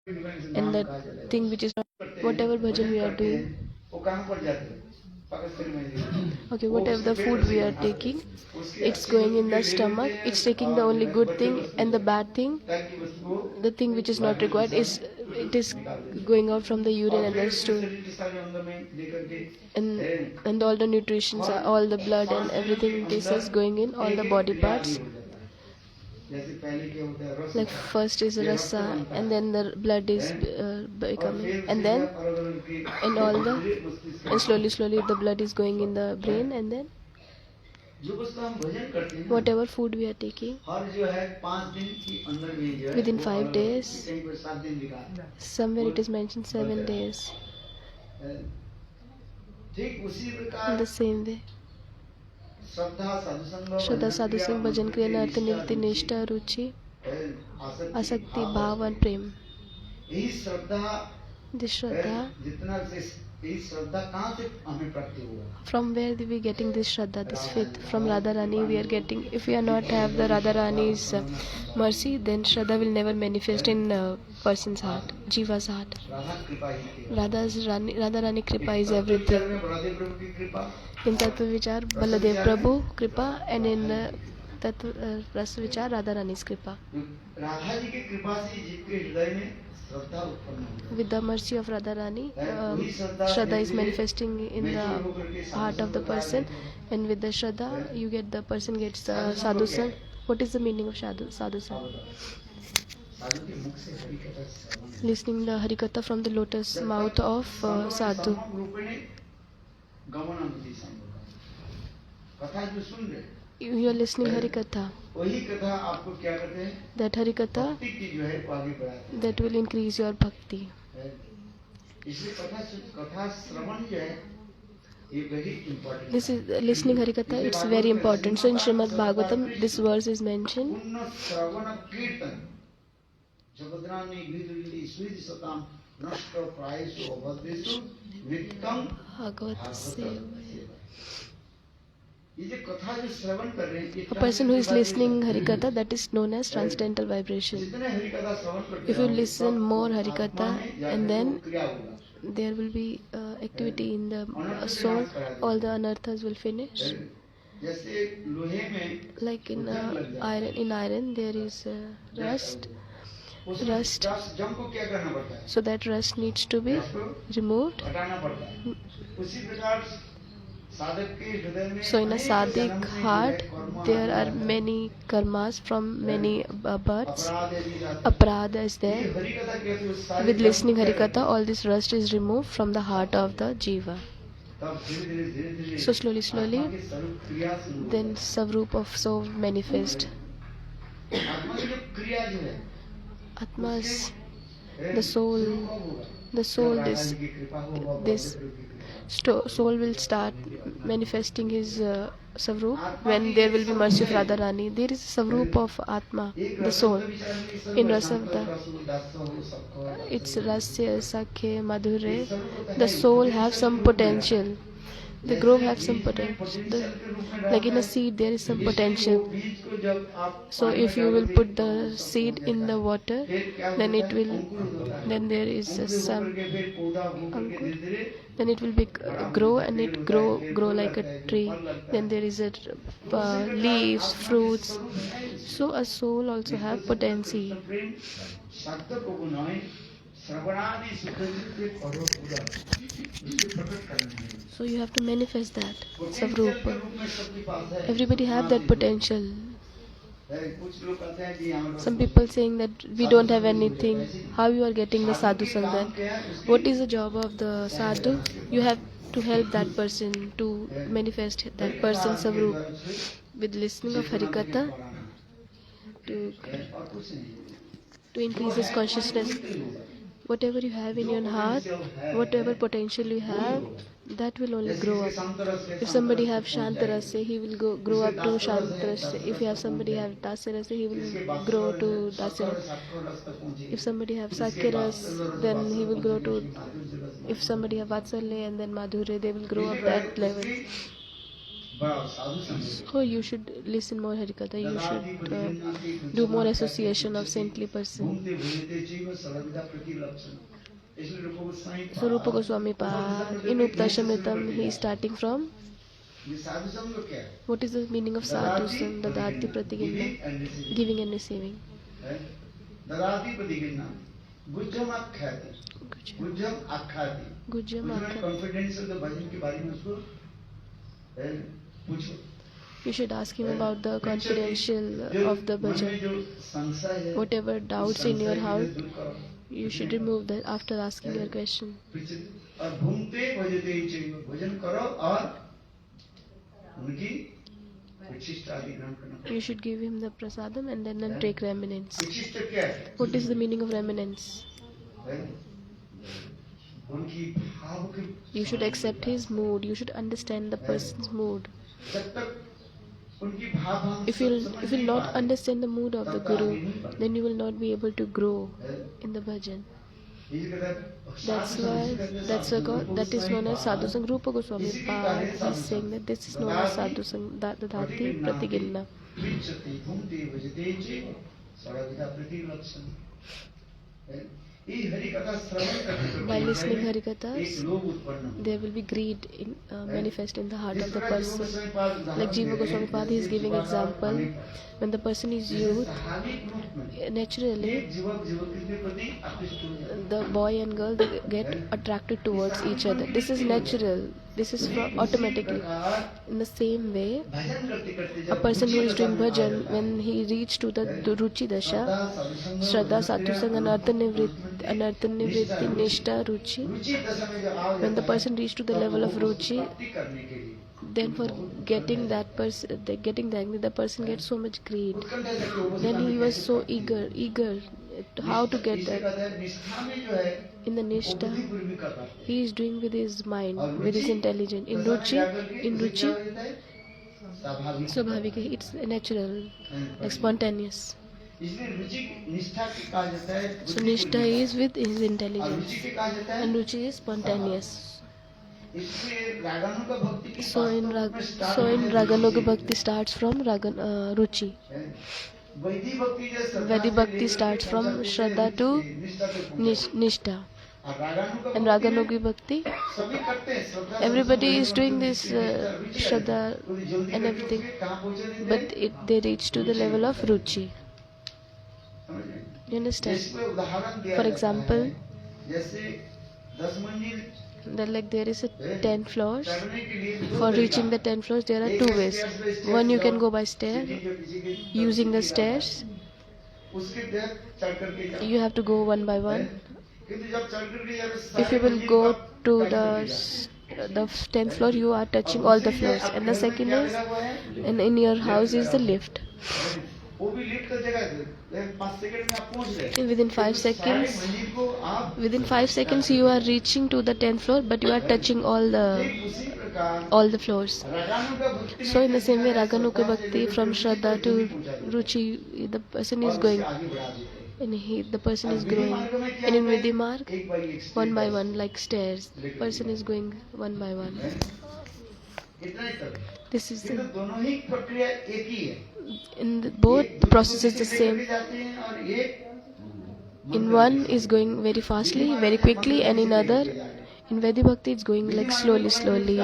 and the thing which is not, whatever bhajan we are doing, okay, whatever the food we are taking, it's going in the stomach, it's taking the only good thing, and the bad thing, the thing which is not required, is it is going out from the urine and the stool, and all the nutritions, all the blood and everything, this is going in all the body parts. Like first is rasa, and then the blood is becoming, and then and all the, and slowly the blood is going in the brain, and then whatever food we are taking, within 5 days, somewhere it is mentioned 7 days, in the same way. श्रद्धा साधु संग भजन क्रिया अर्थ निवृत्ति निष्ठा रुचि आसक्ति भाव and Prem. This Shraddha, from where we getting this Shraddha, this faith? From Radharani we are getting. If we are not have the Radharani's mercy, then Shraddha will never manifest in person's heart, Jiva's heart. Radharani Kripa is everything. In Tattva Vichar, Baladev Prabhu Kripa, and in Tattva Rasa Vichar, Radharani's Kripa. With the mercy of Radharani, Shraddha is manifesting in the heart of the person, and with the Shraddha, you get, the person gets sadhu sang. What is the meaning of sadhu sang? Listening the Harikatha from the lotus mouth of sadhu. You are listening Harikatha. That Harikatha, that will increase your bhakti. This is listening Harikatha, it's very important. So in Srimad Bhagavatam, this verse is mentioned. A person who is listening Harikatha, that is known as transcendental vibration. If you listen more Harikatha, and then there will be activity in the soul, all the anarthas will finish. Like in iron there is rust. So that rust needs to be removed. So in a sadhik heart, there are many karmas from many births. Aparadha is there. With listening Harikatha, all this rust is removed from the heart of the jiva. So slowly, then Savrup of soul manifest. Atma's, the soul is this. Soul will start manifesting his Savrup when there will be mercy of Radharani. There is a Savrup of Atma, the soul. In Rasavda, it's Rasya, Sakhe, Madhure. The soul have some potential. The grove have some potential. Like in a seed, there is some potential. So if you will put the seed in the water, then it will, then there is some ankur, then it will be grow, and it grow like a tree. Then there is a leaves, fruits. So a soul also have potency. So you have to manifest that Savrupa. Everybody have that potential. Some people saying that we don't have anything. How you are getting the sadhu sang then? What is the job of the sadhu? You have to help that person to manifest that person's Savrup with listening of Harikatha to increase his consciousness. Whatever you have in your heart, whatever potential you have, that will only grow up. If somebody have Shantarasya, he will grow up to Shantarasya. If you have somebody have Dasarasya, he will grow to Dasarasya. If somebody have Sakyaras, then he will grow to. If somebody have Vatsalya and then Madhurya, they will grow up that level. बड़ा साधु संग So you should listen more Harikatha. You ददाति should प्रतिगृह्णाति do more कुंचनाख्याति association of उच्यते saintly person. भूमते भुजते चैव सर्वविधा प्रतिलक्षण इसलिए रूप Goswami So Rupa Goswami पाद Pad in Uptashamritam he is starting from ये साधु संग क्या है what is the meaning of sadhu sang dadati pratiginna, giving and receiving. ददाति प्रतिगृह्णा गुज्जम आख्याति गुज्जम आख्याति Gujam Akha. Confidence of the bhajan के बारे में उसको पूछो You should ask him about the confidential of the मन में bhajan. जो संशय है Whatever doubts in your संशय को heart, दूर करो। you should remove that after asking your question. और घूमते भजते चैव भजन करो और उनकी विशिष्ट आदि ग्रहण करना। You should give him the prasadam and then take reminence. विशिष्ट क्या है What is the meaning of reminence? उनकी भाव की You should accept his mood. You should understand the person's mood. जब तक उनकी भाव हम If you'll not understand the mood of the guru, then you will not be able to grow in the bhajan. That is known as sadhu sang. Rupa Goswami Pad is saying that this is known as sadhu sang dadati pratiginna. घूमते भजते चैव सर्वविधा प्रतिलक्षण ये हरि कथा श्रवण करते By listening एक Harikathas, लोभ उत्पन्न हो there will be greed manifest in the heart of the person. Like Jiva Goswami Pad, he is giving example. When the person is youth, स्वाभाविक रूप में naturally एक युवक युवती के प्रति आकृष्ट हो जाता है। the boy and girl they get attracted towards each other. This is natural. This is automatically. In the same way, भजन करते करते a person who is doing bhajan, when he reach to the ruchi dasha, shraddha, satusang, anartha nivritti, nishta, ruchi, रुचि दशा में जब आओ when the person reach to the level of ruchi, प्राप्ति करने के लिए then for getting that person, the person gets so much greed. उत्कंठा से वो Then he was so eager how to get इसी that. का है, निष्ठा में जो है In the वो nishta, बुद्धिपूर्वी कर पाते हैं। he is doing with his mind, और with his Ruchi intelligence. In दशा में ruchi, जाकर के in उसे क्या ruchi, हो जाता है? स्वाभाविक swabhavika, it's natural, like spontaneous. इसलिए रुचि निष्ठा की कहा जाता है So nishta is with his और intelligence, रुचि की कहा जाता है and ruchi is spontaneous. इसलिए रागानुगा भक्ति की So in वास्तव में raganuga bhakti starts from ruchi. वैदिक भक्ति जो श्रद्धा Vedic से bhakti लेकर starts के from पंचक Shraddha से to निष्ठा तक पहुंचता nishta. है। और रागानुगा And भक्ति में raganuga bhakti, सभी करते हैं श्रद्धा everybody से is doing this रुचि है। Shraddha थोड़ी जल्दी and करके everything, उसे कहाँ पहुंचा देते but हैं? they reach to the level of ruchi. समझ रहे हैं? You understand? जिसमें उदाहरण दिया For जाता example, है, जैसे 10 मंजिल Then like there is a 10 floors. चढ़ने के लिए दो For तरीका। reaching the 10 floors, there are एक two है ways. stairs by stairs One you जाओ, can go by stair, सीढ़ी जो किसी की using the तरफ stairs. उसके देर चढ़ करके जाओ। You have to go one by one. किंतु जब चढ़ करके जाओ, If you सारे will मंजिल go पर to टच the करके जाओ। the 10th floor, you are touching और all the उसी floors. से And the आपके घर में second क्या is, लगा हुआ है? and in your house is the lift. वो भी लिफ्ट का जगह है, लेकिन 5 सेकंड में आप पहुंच गए। And within 5 तो सारे seconds, मंजिल को आप within 5 seconds you are reaching to the 10th floor, but you are touching all ठीक उसी प्रकार the floors. रागानुगा भक्ति में So in the same way, क्या है? Raganuga श्रद्धा से Bhakti लेकर from के Shraddha रुचि to तक पहुंचा देते हैं। Ruchi, the person और is उसे going, आगे बढ़ा देते हैं। and the person is और विधि growing. मार्ग में क्या And in होता है? Vidhi Marg, एक बाई एक one step by by one, like stairs, person is going one by one. इतना ही तक। This is किंतु दोनों ही प्रक्रिया एक ही है। both the process is the एक same. जाते हैं और एक In one is going very fastly, very quickly, and in other, in Vedic Bhakti it's going like slowly.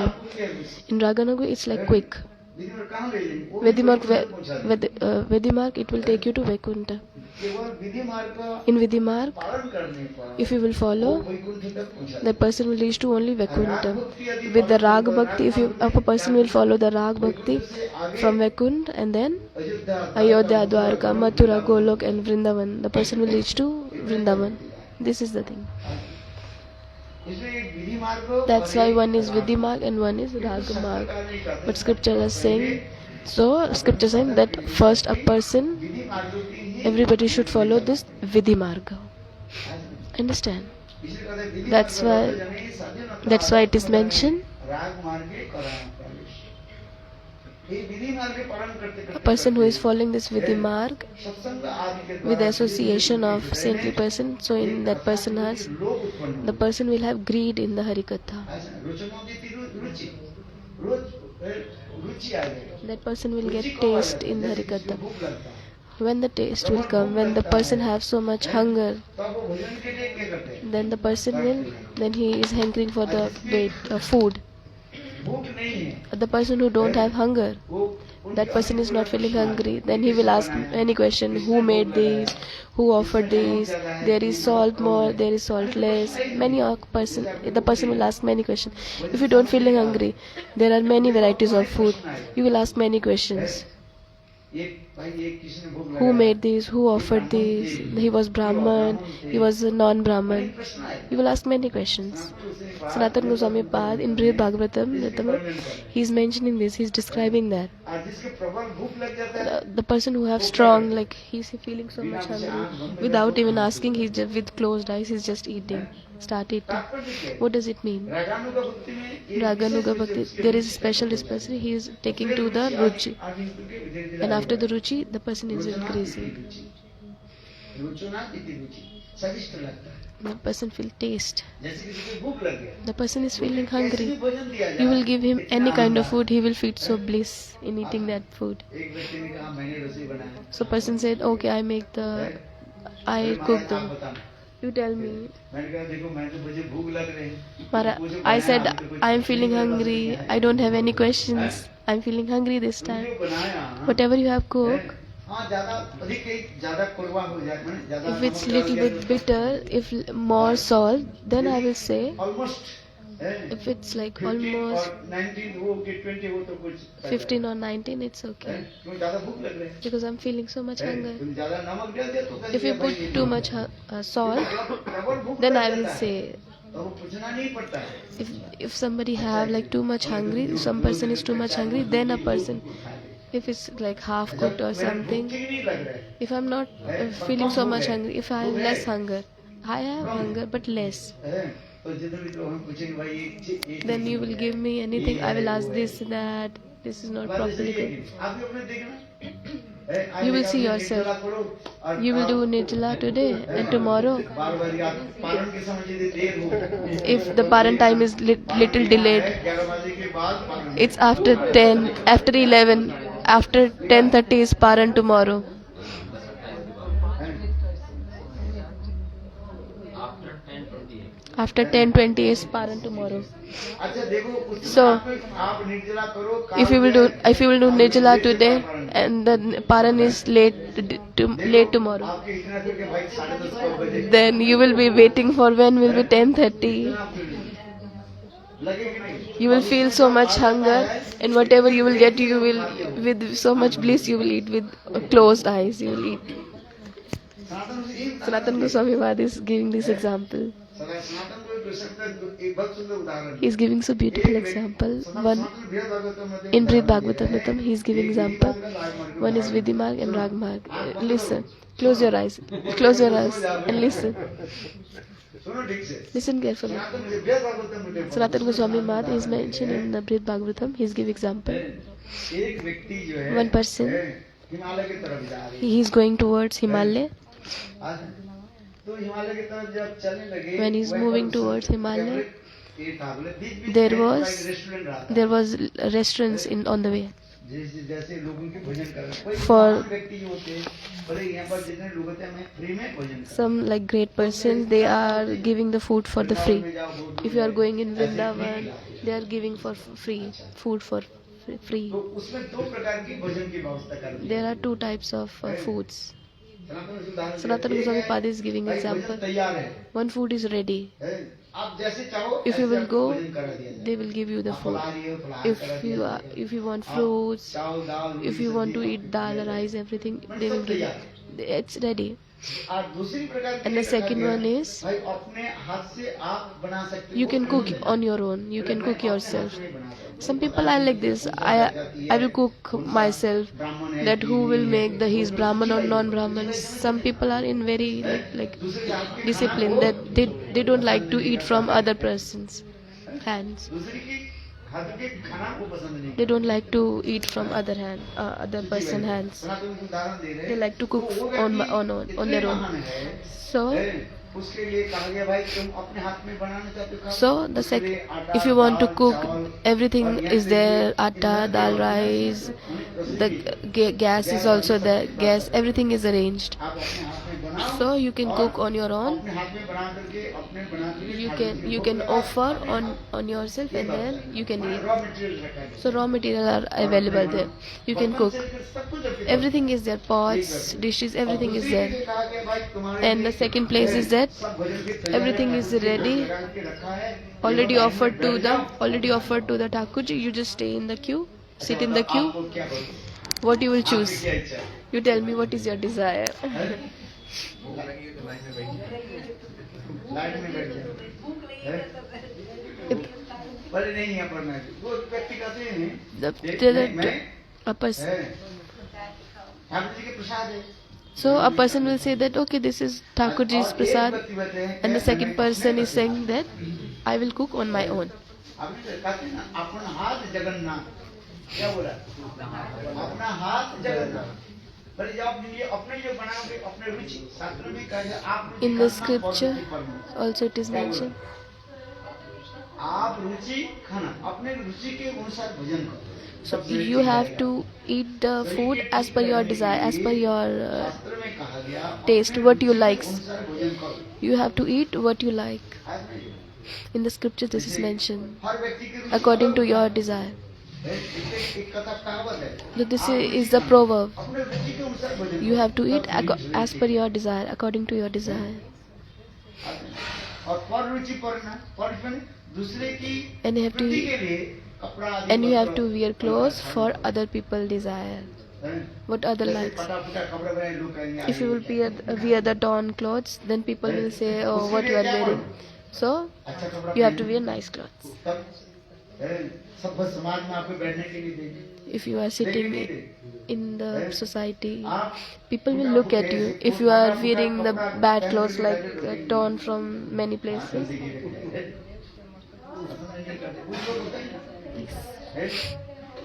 In Raganuga it's like quick. विधि मार्ग कहाँ ले लेंगे? वो भी Vedic Marg, वैकुंठ पहुंचा देंगे। Vedic Marg it will take you to Vaikuntha. केवल विधि मार्ग का In Vidhi Marg, पालन करने पर if you will वो follow, वैकुंठ तक पहुंचा the person will reach to only देंगे। Vaikuntha. राग भक्ति यदि With the पालन Rag करेगा, Bhakti, if a person will follow the Rag Bhakti Vaikuntha से आगे from Vaikuntha and then Ayodhya, Ayodhya, Dwarka, Mathura, Golok and Vrindavan, the person will reach to Vrindavan. This is the thing. इसलिए विधि मार्ग को That's और why एक one is राग Vidhi Marg and one is मार्ग। Rag किंतु Marg. शास्त्रकार नहीं कहते। But scripture is saying, so scripture is saying that first a person, विधि मार्ग की ही everybody should follow this Vidhi Marga. Understand? इसलिए कहते हैं विधि That's मार्ग why- का जने साधन अथवा That's why it is mentioned, राग मार्गे कराना प्रवेश। ये विधि मार्ग के पालन करते a करते person who is following this Vidhi Marg सत्संग आदि के with the द्वारा association of saintly person, so in that person has, लोग उत्पन्न the person will have greed in the Harikatha. ऐसा रुचनों की रुचि रोज रुचि आ जाएगी। that person will Ruchi get कब आ taste जाती है? in जैसे किसी Harikatha. को भूख लगता है, When the taste will come, when the person have so much hunger, तो आप वो भोजन के लिए क्या करते हैं? then the person will, then he is hankering for the food. भूख नहीं है, But the person who don't have hunger, वो that person is not feeling hungry, then he will ask any question: who made these, who offered these, there is salt more, there is salt less. The person will ask many questions. If you don't feeling hungry, there are many varieties of food, you will ask many questions: एक भाई एक किसी ने भूख who लगाया, made these, who offered these, he was Brahman, he was a non-Brahman. प्रश्न आए। You will ask many questions. Sanatana Goswami Pad in Brihad Bhagavatam, he is mentioning this, he is describing that. और जिसके प्रबल भूख लग जाता है, The person who have strong, like he's feeling so much hungry, without even asking, he's just with closed eyes, he's just eating, start eating. तात्पर्य क्या है? What does it mean? रागानुगा भक्ति में एक Raganuga विशेष Bhakti, उसके there is a Ruchi special का dispensary, he is taking to फिर the Ruchi Ruchi. आगे करके धीरे-धीरे And आगे after the बढ़ता Ruchi, the person is है। increasing. रुचना इति रुचि, स्वादिष्ट लगता है। The person feel taste. जैसे किसी को भूख लग गया, The person is feeling कैसे भी hungry. भोजन दिया You जाए, will give him लेकिन any kind of Anand food, he will feel so bliss in eating that food. एक व्यक्ति ने कहा मैंने रसोई बनाया, So person said, okay, I अरे cook महाराज आप them. बताना। You tell me. मैंने कहा देखो मैं तो मुझे भूख लग रही है। Mara, मुझे I बनाया, said, अभी तो कुछ I am नहीं feeling मेरे पास hungry, नहीं है। I don't have any questions. I'm feeling hungry this तुमने time. जो बनाया, Whatever you have cooked, हाँ ज्यादा अधिक ज्यादा कड़वा हो जाए, मैंने ज्यादा if it's little bit bitter, if more salt, then I will say, almost if it's like 15 almost और 19 हो कि 20 हो तो कुछ 15 or 19, it's okay. क्यों ज्यादा भूख लग रही है, Because I'm feeling so much hunger. तुम ज्यादा नमक डाल दिया तो कह If you दिया put भाई, too much salt, प्रबल भूख then लग I will जाता है, say, तो वो पूछना नहीं पड़ता है। if somebody have like too much hungry, some person is too much hungry, then a person, if it's like half cooked or something, ठीक नहीं लग रहा है, if I'm not feeling so much hungry, if I have less hunger, I have hunger but less, तो जितने भी तो हम पूछेंगे भाई एक then you will give me anything. I will ask this, that, this is not properly cooked. आप भी अपने देखना, You will see yourself. You will do Nirjala today and tomorrow. बार बार आप पारण के समय यदि देर हो, If the paran time is little delayed, 11 बजे के बाद पारण, it's after 10, after 11, after 10:30 is paran tomorrow. After 10:20 is paran tomorrow. अच्छा देखो उसमें So, आप निर्जला करो, If you will do Nirjala today and the paran is late tomorrow, आपके इतना करके भाई 10:30 को बजे then you will be waiting for when will be 10:30. लगे कि नहीं? You will feel so much hunger, and whatever you will get, you will with so much bliss you will eat with closed eyes. You will eat. Sanatana Goswami Pad is giving this example. सनातन को एक प्रसंग, एक बहुत सुंदर उदाहरण He is giving so beautiful example. One in Brihad Bhagavatam, he is giving example. One is Vidhimarg and Ragmarg. Listen, close your eyes and listen. सुनो ठीक से, Listen carefully. Sanatana Goswami Pad is mentioned in the Brihad Bhagavatam. He is giving example. एक व्यक्ति जो है One person, Himalaya की तरफ जा रही he is going towards Himalaya. है, तो हिमालय की तरफ जब चलने लगे, When he is moving towards Himalaya, ये था बोले बीच-बीच there में was एक रेस्टोरेंट रहा था, there was restaurants on the way. जैसे लोगों के भोजन कर रहे, कोई For- महान व्यक्ति जो होते हैं, बोले यहाँ पर जितने लोग होते हैं हमें फ्री में भोजन कर, Some like great persons, they are giving the food for the free. If you are going in Vrindavan, they are giving for free food for free. तो उसमें दो प्रकार की भोजन की व्यवस्था कर दी। There are two types of foods. सनातन से उदाहरण Sanatana दिया, Goswami एक है, Pad is giving भाई example. भोजन तैयार है, One food is ready. आप जैसे चाहो If you ऐसे will आपको go, भोजन करा दिया जाए। they will give you the आप food. फलाहारी हो, फलाहार करा दिया जाएगा। If you want आप fruits, चावल, दाल, if you want to eat dal, rice, everything, they will give you. It's ready. और दूसरी प्रकार की And the एक second रखा one गया, is, भाई अपने हाथ से आप बना सकते you हो, can cook on your own. You can cook yourself. Some people are like this. I will cook myself. ब्राह्मण है, That who will make the he is Brahman or non-Brahman. Some people are in very like दूसरे आपके discipline that they don't like to eat from other person's hands. दूसरी की हाथ के खाना को पसंद नहीं They don't like to eat from other person hands. सनातन को उदाहरण दे रहे They हैं, like to cook तो वो on व्यक्ति their इतने own. महान है, So उसके लिए कहा गया भाई तुम अपने हाथ में बनाना चाहते हो खाओ। So the उसके लिए आटा, if you want to dal, cook, चावल, everything और is there. Atta, dal, rice, the gas is also there. Gas, everything is arranged. आप अपने हाथ में बनाओ So you can और cook on your own. अपने हाथ में बना करके अपने बना करके You खा can लीजिए। you भोग can लगाओ, offer अपने on हाथ on yourself, ये and बात then है। you can वहाँ eat. raw material रखा है। So raw material are और available अपने there. You can बर्तन cook. से लेकर सब कुछ आपके पास Everything is there. Pots, है। dishes, और everything is दूसरी there. जगह कहा गया भाई तुम्हारे And the लिए second place is that सब भोजन की तैयारी everything is Thakur ji ready. भोग लगा के रखा है। ये Already लोग offered लाइन to में the बैठ जाओ। already offered to the Thakurji. You just stay in the queue, अच्छा, sit in the बताओ, queue. आपको क्या बोलते हैं? What you will आपकी choose? क्या इच्छा है? You tell me what is your desire. हैं? लाइन में बैठ जाओ। हैं? अरे नहीं यहाँ पर मैं वो व्यक्ति कहते हैं मैं A person. ठाकुर जी के प्रसाद है। So a person will say that okay, this is Thakurji's prasad, and the second person is saying that I will cook on my own. आपने कहते हैं ना अपन हाथ जगन्नाथ क्या बोला अपना हाथ जगन्नाथ पर जब आप ये अपने लिए बनाओगे अपने रुचि शास्त्र में कहा है आप रुचि In the खाना और scripture रुचि परमेश्वर। also it is क्या बोला? mentioned. आप रुचि खाना अपने रुचि के अनुसार भोजन करो। So you have to eat the food as per your desire, as per your शास्त्र में कहा गया taste, अपने what you रुचि के likes. अनुसार भोजन करो। You have to eat what you like. है नहीं? In the scripture this is mentioned हर व्यक्ति की रुचि according to अलग your होती desire. है। एक कथा कहावत है So this आप is रुचि the खाना, proverb. अपने रुचि के अनुसार भोजन You करो। have to eat तब मीठ as per your desire, according to your desire. और पर रुचि परना पर माने दूसरे की And you have to प्रीति के लिए कपड़ा आदि and you have वस्त्र to wear clothes खाना for other people desire. है। What other जैसे likes. फटा-फटा कपड़े पहने लोग कहेंगे If you will आगे wear the torn clothes, then people will say, oh, what you are wearing. So अच्छा कपड़ा you have to पहने, wear nice clothes. तब है, सब समाज में आपको बैठने के लिए देंगे If you are sitting देंगे नहीं देंगे। in the society, आप people will look at you. If you are wearing the bad clothes like torn from many places.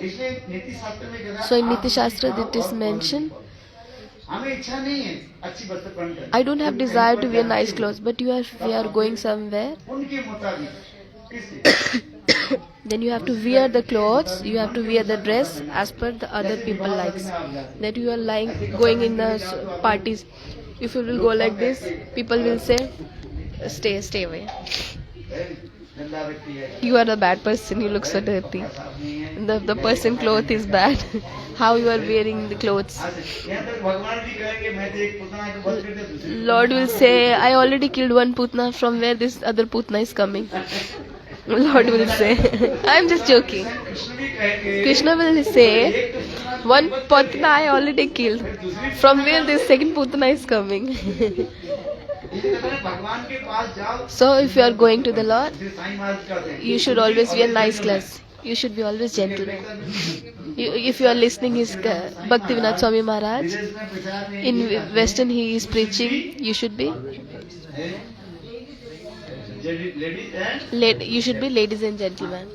इसलिए नीति शास्त्र में कहा, So in आप Niti Shastra खाओ it is और mentioned, हमें इच्छा नहीं है अच्छी वस्त्र पहन कर। I don't have desire to wear nice clothes, but we are going somewhere, उनके मुताबिक किसके then you have to wear the clothes, you have to wear the dress as per the other people likes. That you are going in the parties. If you will go like this, people will say, stay away. गंदा व्यक्ति है You are a bad person, you look so dirty. The person cloth is bad. How you are wearing the clothes. यहाँ तक भगवान भी कहेंगे मैं तो एक पुतना को बच करके दूसरी Lord will say, I already killed one putna, from where this other putna is coming. Lord will say, I am just joking. Krishna भी कहेंगे Krishna will say, one putna I already killed, from where this second putna is coming. भगवान के पास जाओ So if you are going to the Lord, फिर साईं महाराज कहते हैं you should always wear nice clothes. You should be always gentle. If you are listening his Bhaktivinoda Swami Maharaj, विदेश में प्रचार में in Western he is preaching, you should be ladies and you should be ladies and gentlemen.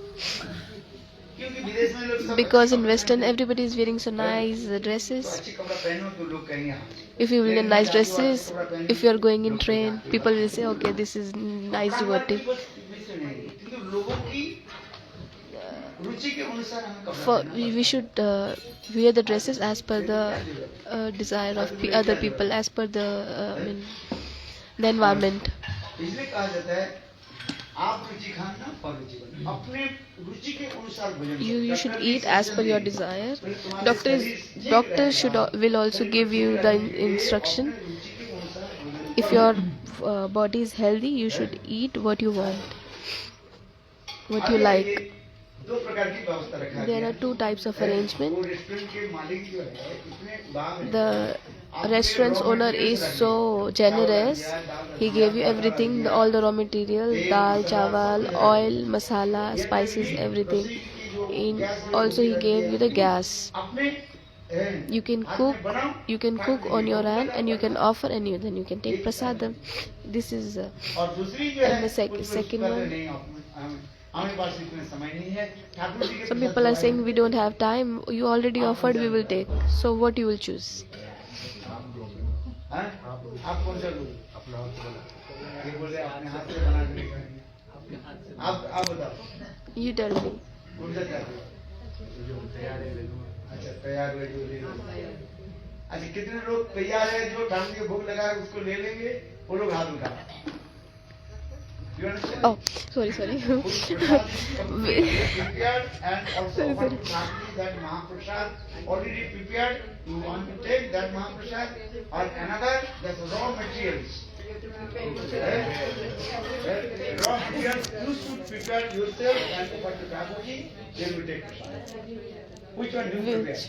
क्योंकि विदेश में लोग सब Because in Western everybody is wearing so nice dresses. अच्छे कपड़ा पहनो तो लोग कहेंगे हाँ If you wear nice dresses, if you are going in train, people will say, okay, this is nice devotee. क्योंकि लोगों की रुचि के अनुसार हमें कपड़ा For पहनना we should wear the dresses as per the desire of other people, as per the the environment. इसलिए कहा जाता है आप रुचि खाना पर रुचि बनो अपने रुचि के अनुसार भोजन You should eat as per your desire. Doctor will also give you the instruction. If your body is healthy, you should eat what you want, what you like. दो प्रकार की व्यवस्था रखा There are two types of arrangement. वो restaurant के मालिक जो है इतने दाम है The restaurant's owner is so generous. He gave you everything, all the raw material, dal, chawal, oil, masala, spices, everything. Also he gave you the gas. अपने You can cook on your hand, and you can offer, and then you can take prasadam. This is और दूसरी जो है And the कुछ लोग second कहते one? नहीं, हमारे पास इतना समय नहीं है ठाकुर जी के some Prasad people are खवाएं। saying we don't have time. You already offered, we will take. So what you will choose? हैं? आप कौन सा लोग ये बोले अपने हाथ से बना के दिखाएंगे। आप बताओ You tell me. कौन सा चाहते हो? अच्छा तैयार लड्डू ले लो। अच्छा कितने लोग तैयार है जो ठाकुर के भोग लगाए उसको ले लेंगे? वो लोग हाथ उठा। Oh, sorry. Prepared and also Sorry. that Mahaprasad already prepared. You want to take that Mahaprasad or another? That's raw materials. Raw materials you should prepare yourself and offer to Thakurji. Then we take prasad. Which one do you prepare?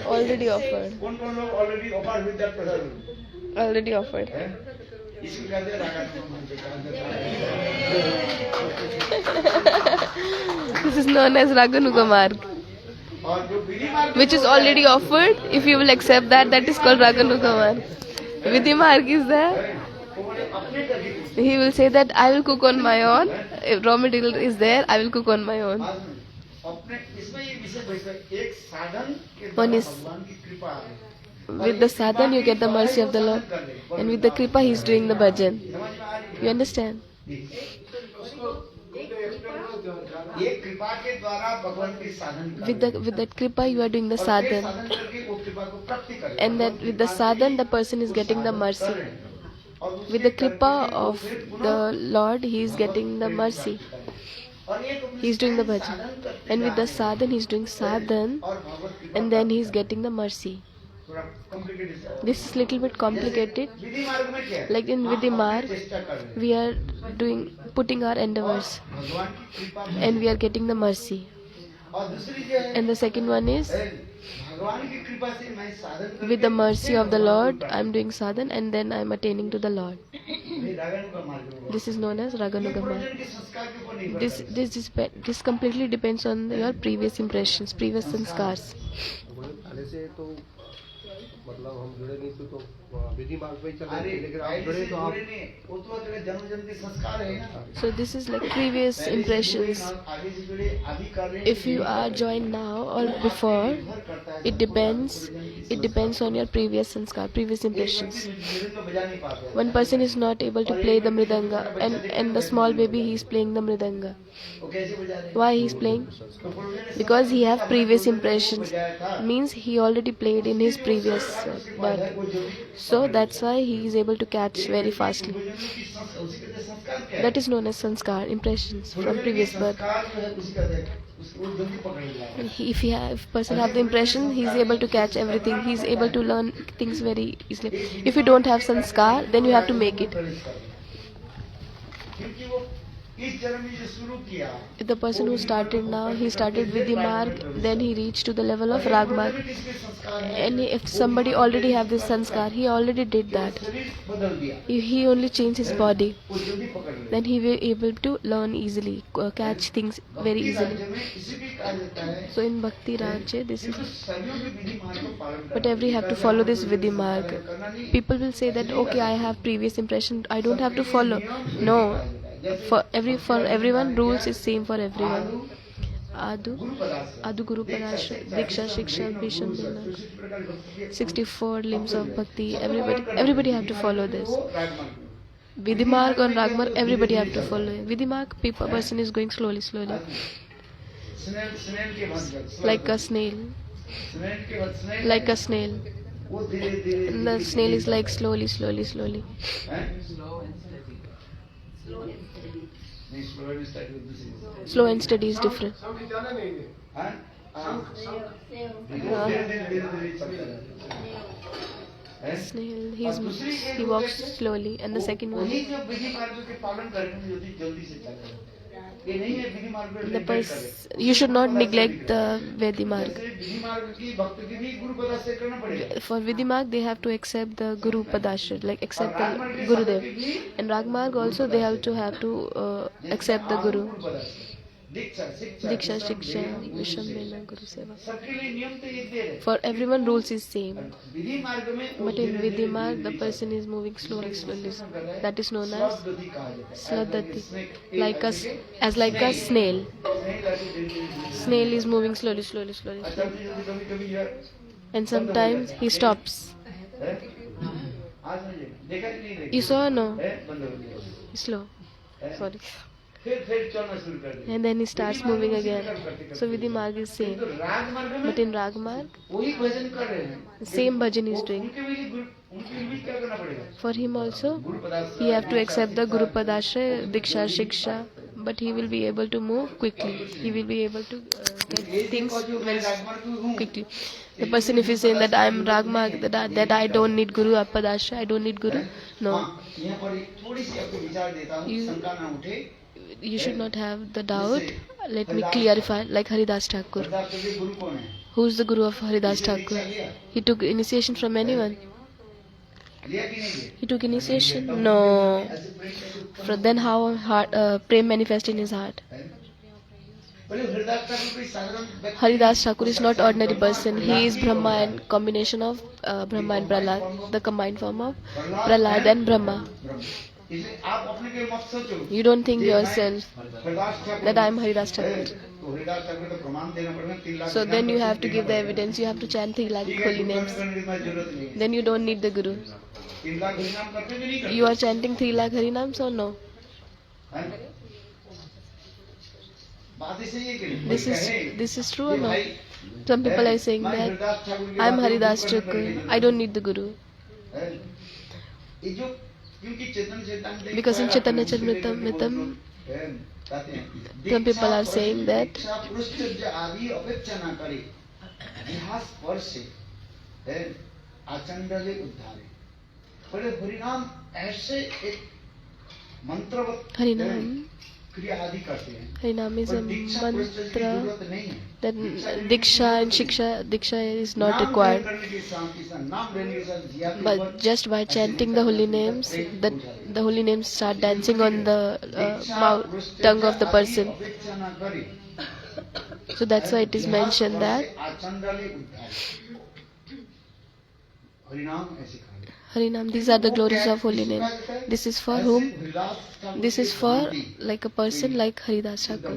Already offered. कौन कौन लोग already offered with that prasad? Already offered. इसको कहते हैं रागा। This is known as Raganuga Marg, और जो विधि मार्ग which is already offered. If you will accept that, that is called Raganuga Marg. Vidhi Marg is there. अपने करके He will say that I will cook on my own. If raw material is there, I will cook on my own. अपने इसमें ये विशेष है एक साधन के One द्वारा is भगवान की कृपा है। with the sadhan you get the mercy of the Lord, and with the kripa he is doing the bhajan. समझ में आ रही You understand? है? ये कृपा के द्वारा भगवान की साधन कर With that kripa you are doing the और ये sadhan, साधन करके वो कृपा को प्राप्ति करे। and that with the sadhan the person is getting the mercy. और उसके With the kripa करके वो of फिर पुनः the Lord he is getting the mercy. और ये तो He is doing the साधन bhajan, करते and with the जा रहे हैं। sadhan he is doing sadhan, और भगवत कृपा and then he is getting the mercy. थोड़ा complicated है। This is little bit complicated. विधि मार्ग में क्या है? Like in हम Vidhi अपनी Marg, चेष्टा कर रहे हैं। we are putting our endeavors, भगवान की कृपा में and we are getting the mercy. और दूसरी जो है And the second one is भगवान की कृपा से मैं साधन करके with the mercy of the Lord I am doing sadhan, and then I am attaining to the Lord. ये रागानु का मार्ग है। This is known as ये Raganuga Marg. पूर्वजन्म के संस्कार के ऊपर निर्भर करता है। This completely depends on your previous impressions, previous sanskars. पहले से तो मतलब हम जुड़े नहीं थे तो विधि मार्ग पे ही चल रहे अरे थे, लेकिन आप पहले जुड़े से तो आप जुड़े नहीं, वो तो तेरे जन्म जन्म के संस्कार है ना। So this is like previous पहले से जुड़े impressions. ना, आगे से जुड़े, अभी कर रहे हैं, If you are joined now or before, निर्भर करता है it depends on your previous sanskar, previous एक impressions. व्यक्ति मृदंग बजा नहीं पाता है। One person is not able to play the mridanga, and the small baby he is playing the mridanga. वो कैसे बजा रहे हैं? Why he is playing? तो पूर्वजन्म ने Because he have संस्कार previous अपने impressions, बजाया था। means he already played in his previous उसके बाद है birth. वो जो भी So that's why he is able to catch very fastly. पूर्वजन्म की उसी के संस्कार क्या है? That is known as sanskar, impressions from previous birth. संस्कार जो है उसी का देख, उसको जल्दी पकड़ लिया। If person have the impression, he is able to catch everything. He is able to learn things very easily. If you don't have sanskar, then you have to make it. क्योंकि वो इस जन्म में जो शुरू किया, If the person who started now, he started with the marg, then he reached to the level of rag marg. किसके संस्कार है? And if somebody already have this sanskar, he already did that. शरीर बदल दिया, He only changed his body. वो जल्दी पकड़ लिया। Then he will able to learn easily, catch things very भक्ति easily. राज्य में इसी भी कहा जाता है So in Bhakti Rajya, this कि is. तो सदियों के विधि मार्ग को पालन करना। But every have to follow this Vidhi Marg. करना नहीं, People will say that okay, I have previous impression, I don't have to follow. No, for everyone rules is same for everyone. Adu गुरु पदार्थ Adu Guru Padashra Diksha Shiksha Bhisham Bina, 64 limbs of bhakti. Everybody have to follow this. Vidhi Marg or Rag Marg, everybody have to follow it. Vidhi Marg, person is going slowly, snail के भक्त like a snail, snail के भक्त snail like a snail. वो धीरे धीरे And the snail is like slowly. नहीं slow and study दूसरी Slow and steady is different. समझ जाना नहीं है। हाँ धीरे धीरे चलता है। Snail, he walks slowly, and the second one, वही जो विधि मार्ग के पालन करने में जल्दी से चलता है। ये नहीं है विधि मार्ग पे the neglect करे। you should not neglect the Vidhi Marg. जैसे विधि मार्ग की भक्त की भी गुरु पदार्थ से करना पड़ेगा। For Vidhi Marg, they have to accept the Guru Padashra, like accept और राग मार्ग the के Gurudev. साधक की भी And Rag Marg also they have to accept the Guru. गुरु पदार्थ। दीक्षा शिक्षा Diksha, विषम, Shiksha, वेद, गुरु Visham, सेवा। Vena, Guru Seva. सबके लिए नियम तो एक दे रहे। For everyone, rules is same. विधि मार्ग में वो But in धीरे-धीरे, Vidimar, the धीरे-धीरे person चलता is moving slowly, है। slowly. इसको कर रहा है, That is known as स्वगति कहा जाता है। Sladati. Like a snake, As like a snail. snail ऐसे धीरे-धीरे Snail is moving slowly, slowly, slowly, अच्छा, slowly. कभी-कभी यार And sometimes he stops. है? आज नहीं देखा कि नहीं देखा? You saw or no? है? बंद हो गया। Slow. है? Sorry. फिर चलना शुरू कर दिया। And then he starts विधि मार्ग moving उसी again. प्रकार करते-करते So Vidimarg is same. किंतु राग मार्ग में But in Ragmarg, वही भजन कर रहे हैं। the same bhajan is doing. उनके लिए भी क्या करना पड़ेगा? For him also, गुरु पदार्थ he have to accept the Guru Padashraya, Diksha, Shiksha, but he will be able to move quickly. He will be able to get things very quickly. The person if is saying that I am Ragmarg, that I don't need Guru Padashraya, I don't need Guru, no. यहाँ पर थोड़ी सी आपको विचार देता हूँ, You- शंका ना उठे। You should not have the doubt. Let me clarify, like Haridas Thakur. पदार्थ के गुरु कौन है? Who is the Guru of Haridas किसने Thakur? दीक्षा लिया? He took initiation from anyone. लिया कि नहीं लिया? He took initiation? No. ऐसे प्रेम कैसे उत्पन्न From then how Prem manifest in his heart? है? बोले हरिदास ठाकुर कोई साधारण व्यक्ति Haridas Thakur is not ordinary person. He is Brahma and combination of Brahma and Prahlad, the combined form of Prahlad and Brahma. ब्रह्म। इसलिए आप अपने के मत सोचो You don't think कि मैं yourself Haridas Thakur that I am Haridas है, Thakur. तो हरिदास ठाकुर को प्रमाण देना पड़ेगा 3 lakh So then you have to देना give the पड़ेगा। evidence. You have to chant 3 lakh ठीक है, holy गुरु names. करने की जरूरत नहीं है। Then you don't need the Guru. 3 lakh हरिनाम करते कि नहीं करते? You are chanting 3 lakh Harinams or no? हैं? बात ही सही है कि नहीं? कोई कहे This is true or कि no? भाई, Some people are saying मैं that हरिदास ठाकुर की I am बात Haridas गुरु करने Thakur. की I don't need the Guru. है? ये जो क्योंकि चेतन चेतन Because in Chaitanya Charitamrita, some people are saying that दीक्षा पृष्ठ आदि अपेक्षा न करे इतिहास पर से है, आचंडले उद्धारे। बड़े हरिनाम ऐसे एक मंत्रवत Harinam, क्रिया आदि करते हैं Harinam is और a दीक्षा पृष्ठ की mantra जरूरत नहीं है। that Diksha and Diksha is not नाम required. ग्रहण करने के साथ ही साथ, नाम लेने के साथ जिया के But ऊपर just by chanting the holy names, that the holy names start dancing on the tongue of the person. अपेक्षा न करे। So that's why it is mentioned that आचंडले उद्धारे। हरिनाम ऐसे कहा गया। Harinam, these are the glories of holy name. This is for whom? This is for like a person like Haridas Thakur,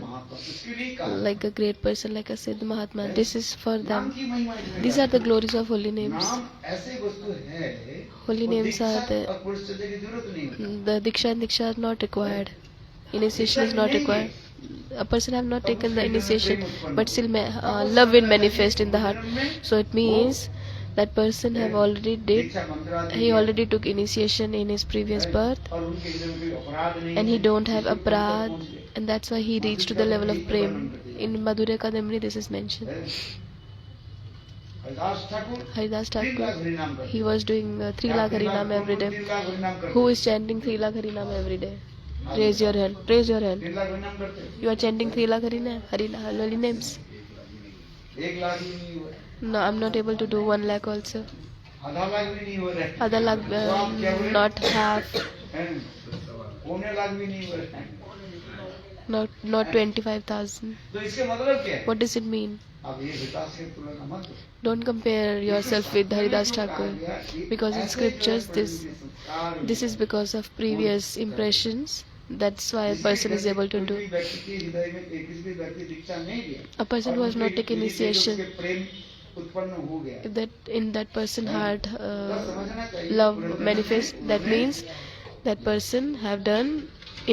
like a great person, like a Siddh Mahatma. This is for them. These are the glories of holy names. नाम ऐसे वस्तु है Holy वो names Diksha are the और पुरुष की जरूरत नहीं है। the Diksha and Diksha are not required. Initiation is not required. A person have not taken the initiation, but still love will manifest in the heart. So it means that person have already did. दीक्षा मंत्र आदि He already took initiation in his previous birth, और उनके जीवन में कोई अपराध नहीं and है। he don't have इसलिए aparad, पहुंच गए। and that's why he reached to the level of prem. In Madhurya Kadamini this is mentioned. Haridas Thakur Haridas 3 lakh Thakur, हरिनाम करते he was doing 3 lakh Harinam every day. 3 lakh हरिनाम करते Who is chanting 3 lakh Harinam every day? Raise your hand. Raise your hand. 3 lakh हरिनाम करते You are chanting 3 lakh Harinam, holy names. 1 lakh भी नहीं हुआ, No, I'm not able to do 1 lakh also. आधा लाख भी नहीं हो रहा है। Other lakh, तो आप क्या बोले? not half, हैं? पौने लाख भी नहीं हो रहा है। not 25,000. तो इसके मतलब क्या है? What does it mean? अब ये विकास की तुलना मत करो। Don't compare yourself with Haridas Thakur, because in scriptures this is because of previous impressions. That's why a person is able to do. कोई व्यक्ति के हृदय में किसी भी व्यक्ति दीक्षा नहीं लिया, A person who has not taken initiation, उसके प्रेम उत्पन्न हो गया। if that in that person heart बस समझना चाहिए, love manifest, that means that person have done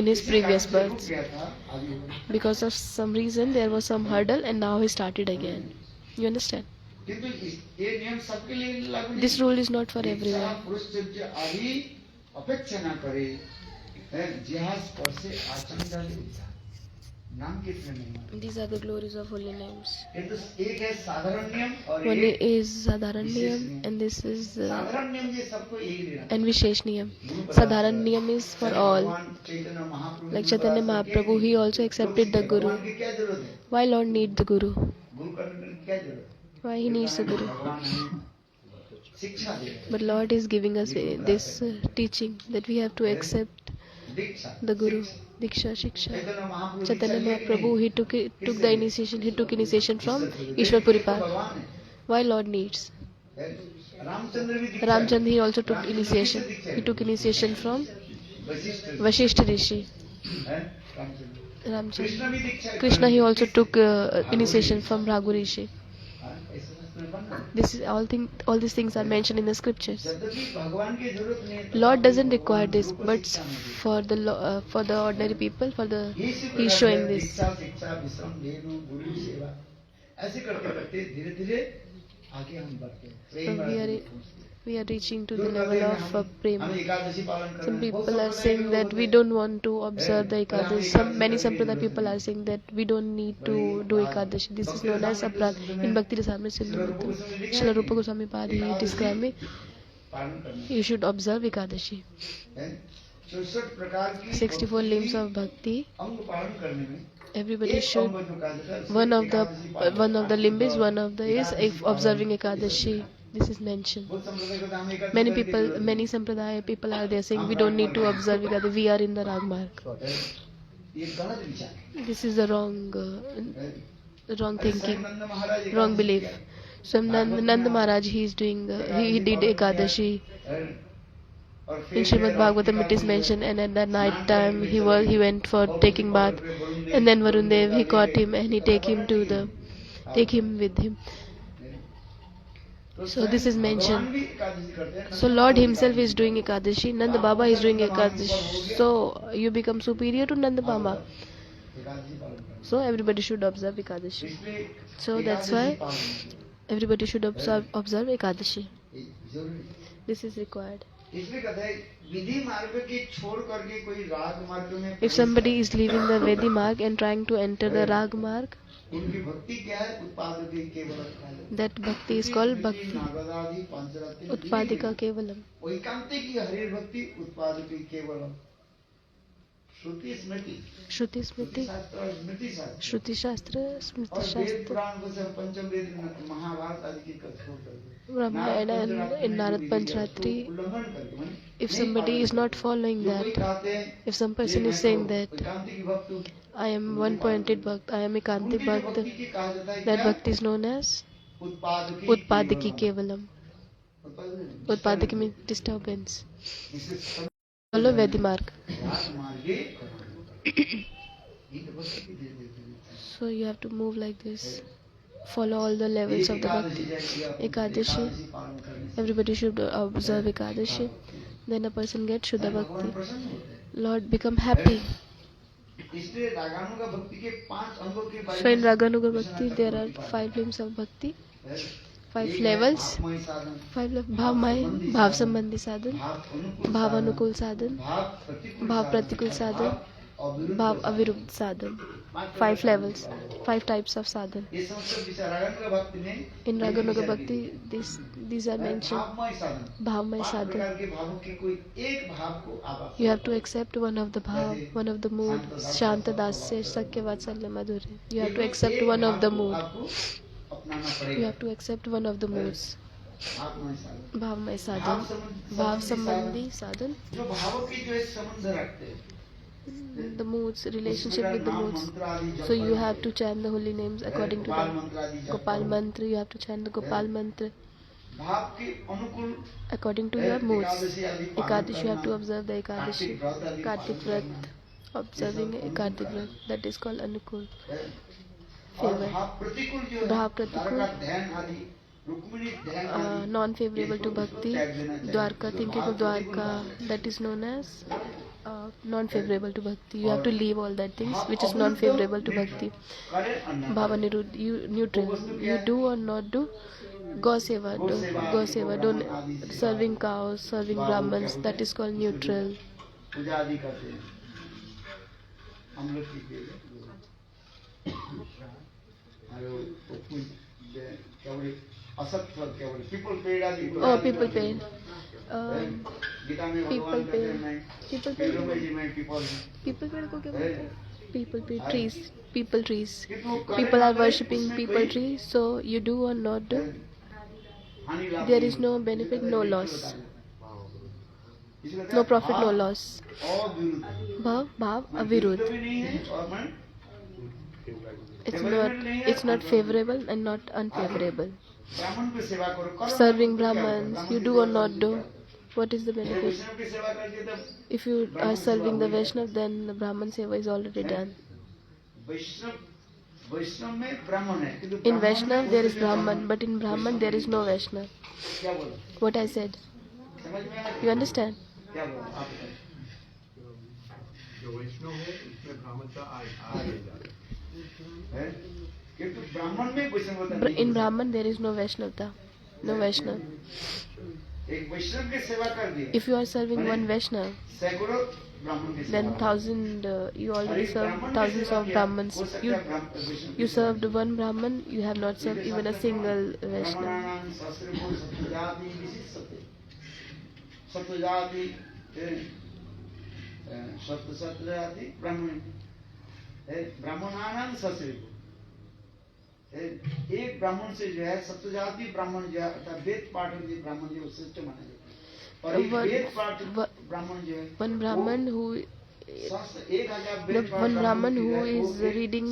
in his previous births. गया था आदि हो। Because of some reason there was some hurdle and now he started again. You understand? किंतु ये नियम सबके लिए लागू नहीं। This rule is not for everyone. पुरुष जो आदि अपेक्षा न करे, जिहास पर से आचंडल उद्धार। नाम कितने नहीं। These are the glories of holy names. किंतु एक है साधारण नियम और One एक is Sadharan Niyam and this is साधारण नियम ये सबको यही लेना। and Vishesh Niyam. Sadharan Niyam is for all. भगवान Chaitanya Mahaprabhu Like Chaitanya Mahaprabhu, he also accepted the Guru. भगवान की क्या जरूरत है? Why Lord need the Guru? गुरु करने की क्या जरूरत है? Why he needs the Guru? भगवान हमें शिक्षा दे रहे हैं। But Lord is giving us this teaching that we have to accept Diksha the Guru. शिक्षा। Diksha, Shiksha. Chaitanya Mahaprabhu Chaitanya दीक्षा लिए कि Mahaprabhu, नहीं? took the initiation. He took initiation from किससे? Ishwar ये Puripal. भगवान Why Lord needs? है। रामचंद्र भी दीक्षा Ramchandra, लिए। he also took Ramchandra initiation. किससे दीक्षा He took लिए? initiation from Vashishtha Vashishta Rishi. है? रामचंद्र। कृष्ण Ramchandra. भी दीक्षा Krishna, he also किससे? took Bhagavat initiation ji. from Raghu Rishi. हाँ, ऐसे शास्त्र में बना है। This is all these things are mentioned in the scriptures. यद्यपि भगवान की जरूरत नहीं है, Lord doesn't तथापि require भगवान this, रूप but शिक्षा में देते for the ordinary people, हैं। इसी he's प्रकार showing से this. दीक्षा शिक्षा विश्राम धेनु गुरु सेवा ऐसे करते करते धीरे धीरे आगे हम बढ़ते हैं। प्रेम So we are reaching to the level of हम prema. एकादशी पालन कर Some रहे हैं। बहुत people are संप्रदाय saying के that लोग we होते don't want to observe the हैं। Ekadashi. Many Sampradaya people are saying that we don't need to do Ekadashi. This is known as Aprad. In Bhakti Rasamrita Sindhu, Srila Rupa Goswami Pad, he described me, पालन करना you should observe Ekadashi. है। 64 प्रकार की 64 limbs of Bhakti. अंग पालन करने में Everybody एक should. अंग जो कहा जाता है, One of एकादशी पालन। the limb is one of the is Ekadashi observing पालन। Ekadashi. This is mentioned. बहुत संप्रदाय को हम एकादशी Many करके people, जरूरत many नहीं। Sampradaya people are there saying we don't need to observe Ekadashi. We are in the Ragmarg. ये गलत विचार है। This is the wrong अरे thinking, साईं नंद महाराज wrong एकादशी belief. किया। So Nanda Maharaj, he is doing, he did Ekadashi. और फिर In Srimad Bhagavatam it is mentioned, and at that night time he went for taking bath, and then Varun Dev, he caught him and he take him with him. So this is mentioned. So Lord himself is doing Ekadashi, Nanda Baba is doing Ekadashi. So you become superior to Nanda Baba. So everybody should observe Ekadashi. So that's why everybody should observe Ekadashi. This is required. इसलिए कहते हैं विधि मार्ग के छोड़ करके कोई राग मार्ग में If somebody is leaving the Vedi marg and trying to enter the Rag marg, उनकी भक्ति क्या है? उत्पादक केवल that bhakti is called bhakti नागदादि Pancharatna utpadika kevalam. वैकांतिक की हरि भक्ति उत्पादक केवल श्रुति स्मृति Shruti Smriti, शास्त्र और स्मृति शास्त्र Shruti Shastra, Smriti और वेद Shastra, पुराण को सब पंचम वेद महाभारत आदि की कथा छोड़ करके Ramayana and in Narad Panchratri. उल्लंघन करके माने If somebody is not following जो कोई that, कहते हैं if some person is saying that वैकांतिक भक्त हूँ, I am one-pointed bhakt, I am Ekantik उनकी जो bhakt, भक्ति की कहा जाता है that क्या? bhakti is known as Utpadiki Kevalam. Utpadiki means disturbance. Follow Vedi marg. So you have to move like this. Follow all the levels of the bhakti. Ekadashi, everybody should observe Ekadashi. Then a person gets Shuddha Bhakti. Lord become happy. इसलिए रागानुगा भक्ति के 5 अंगों के बारे So in में Raganuga Bhakti, there are 5 limbs of bhakti, 5 levels, 5 bhav sambandhi sadhan, bhav anukul sadhan, bhav pratikul sadhan, bhav aviruddh sadhan. 5 levels, 5 types of sadhan. ये संस्कृत विचार रागानुगा भक्ति में In Raganuga Bhakti, these are mentioned. भावमय साधन Bhavmay 5 sadhan. प्रकार के भावों के कोई एक भाव को आप You have to accept one of the bhav, one of the mood, Shanta Dasya, Sakya Vatsalya Madhurya. You have to accept one of the mood. आपको अपनाना You पड़ेगा have to accept one of the moods. भावमय साधन Bhavmay sadhan, bhav sambandhi sadhan, जो भावों की जो एक संबंध रखते हैं the moods, relationship with the moods. So you have to chant the holy names according to the Gopal mantra. You have to chant the Gopal mantra भाव के अनुकूल according to your moods. Ekadashi, you have to observe the Ekadashi. Kartik Vrat, observing Kartik Vrat, that is called Anukul. और Favor. भाव प्रतिकूल जो है भाव प्रतिकूल, द्वारका ध्यान आदि रुक्मिणी ध्यान आदि non-favorable to bhakti. Dwarka, thinking of Dwarka, that is known as non-favorable to bhakti. You have to leave all that things which is non-favorable to bhakti. करें अन्य Bhava Nirud, you neutral. You do or not do. Go seva, don't serving cows, serving Brahmins, that is called neutral. पूजा आदि करते हैं हम लोग की क्या बोले असत फल क्या बोले पीपल पेड़ आदि Oh, people paid. गीता में People भगवान कहते हैं paid. मैं People पेड़ों paid. में जी मैं पीपल People paid को क्या बोलते हैं? People paid trees. People trees. कितनों करें People are ना करें, worshipping उसमें people कोई trees. So you do or not do. हानि लाभ There नहीं is no benefit, no loss. इसे कहते No हैं profit, no भाव loss. अविरुद्ध। Bhav, bhav, मन avirudh. विरुद्ध भी नहीं है और मन It's not favorable and not unfavorable. ब्राह्मण की सेवा करो, करो Serving मत, तो क्या होगा? Brahmans, ब्राह्मण you की do सेवा or not करने से do, क्या होगा? what is the जब benefit? वैष्णव की सेवा करती है तब If you ब्राह्मण are सेवा serving the हो जाए। Vaishnav, then the Brahman seva is already done. वैष्णव में ब्राह्मण है, किंतु In ब्राह्मण में Vaishnav there is उसके लिए Brahman, but in Brahman there is no Vaishnav. क्या बोला? What I said, समझ में आया? you understand? क्या बोला? आप बताइए। जो वैष्णव है उसमें ब्राह्मण का आ है? किंतु ब्राह्मण में वैष्णवता नहीं In है। Brahman there is no Vaishnavta, no Vaishnav. एक वैष्णव की सेवा कर दी, If you are serving one Vaishnav, सैकड़ों ब्राह्मण की then सेवा you already served thousands of Brahmins. You served one Brahman, you have not served even a single Vaishnav. ब्राह्मणानां शास्त्रेषु सप्तजाति विशिष्यते। सप्तजाति सप्तजाति ब्राह्मण ब्राह्मणानां शास्त्रेषु एक ब्राह्मण से जो है सप्तजाति ब्राह्मण जो है अर्थात वेद पाठ जो ब्राह्मण जो श्रेष्ठ माना जाता है। और एक वेद पाठ ब्राह्मण जो है One Brahman who the one Brahman who is reading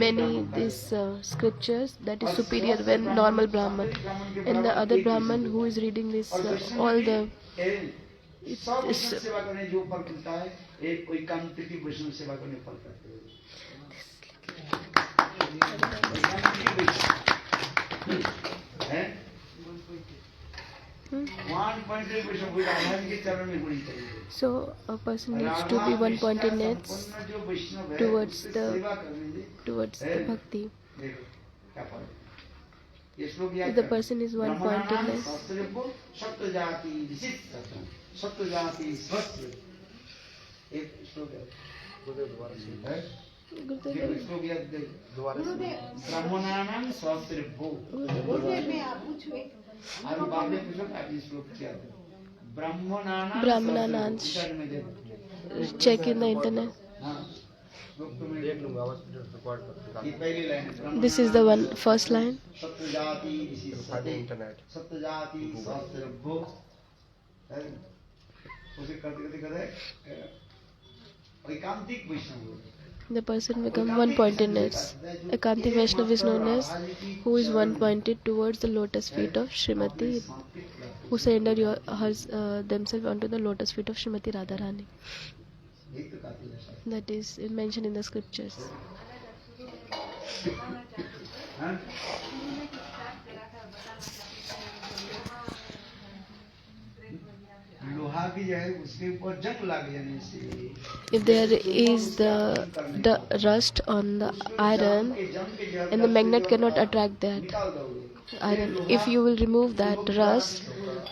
many these scriptures, that is superior when normal Brahman, and the other Brahman who is reading this all the सेवा करने जो फल मिलता है एक कोई कांतिकी वैष्णव सेवा करने फल करते हैं। 1.3 वैष्णव कोई आधार के चरण में होनी चाहिए। So a person needs to be one-pointedness जो वैष्णव है towards उससे the सेवा करने दे। the bhakti. देखो क्या फल है। ये श्लोक याद If the करो। person is one-pointedness, सप्तजाति विशिष्ट सप्तजाति स्वस्थ एक श्लोक है। है? देखो श्लोक याद देखो। ब्राह्मणानां स्वास्त्रिभ्यो। अभी बाद में पूछो आप ये श्लोक क्या है? ब्राह्मणानां स्वास्त्रिभ्यो में देखो। check in the internet. हाँ, श्लोक तो मैं देख लूंगा बस रिकॉर्ड कर ये पहली लाइन है। This is the one first line. सप्तजाति विशिष्ट इंटरनेट सप्तजाति स्वास्त्रिभ्यो है। उसे करते करते एकांतिक वैष्णव The person become one-pointedness. Ekanti Vaishnav is known as who is one-pointed towards the lotus feet of Srimati, who surrender themselves onto the lotus feet of Srimati Radharani. That is mentioned in the scriptures. लोहा की जो है उसके ऊपर जंग लग जाने से If there is the rust on the iron and the magnet cannot attract that निकाल दोगे iron, if you will remove that rust,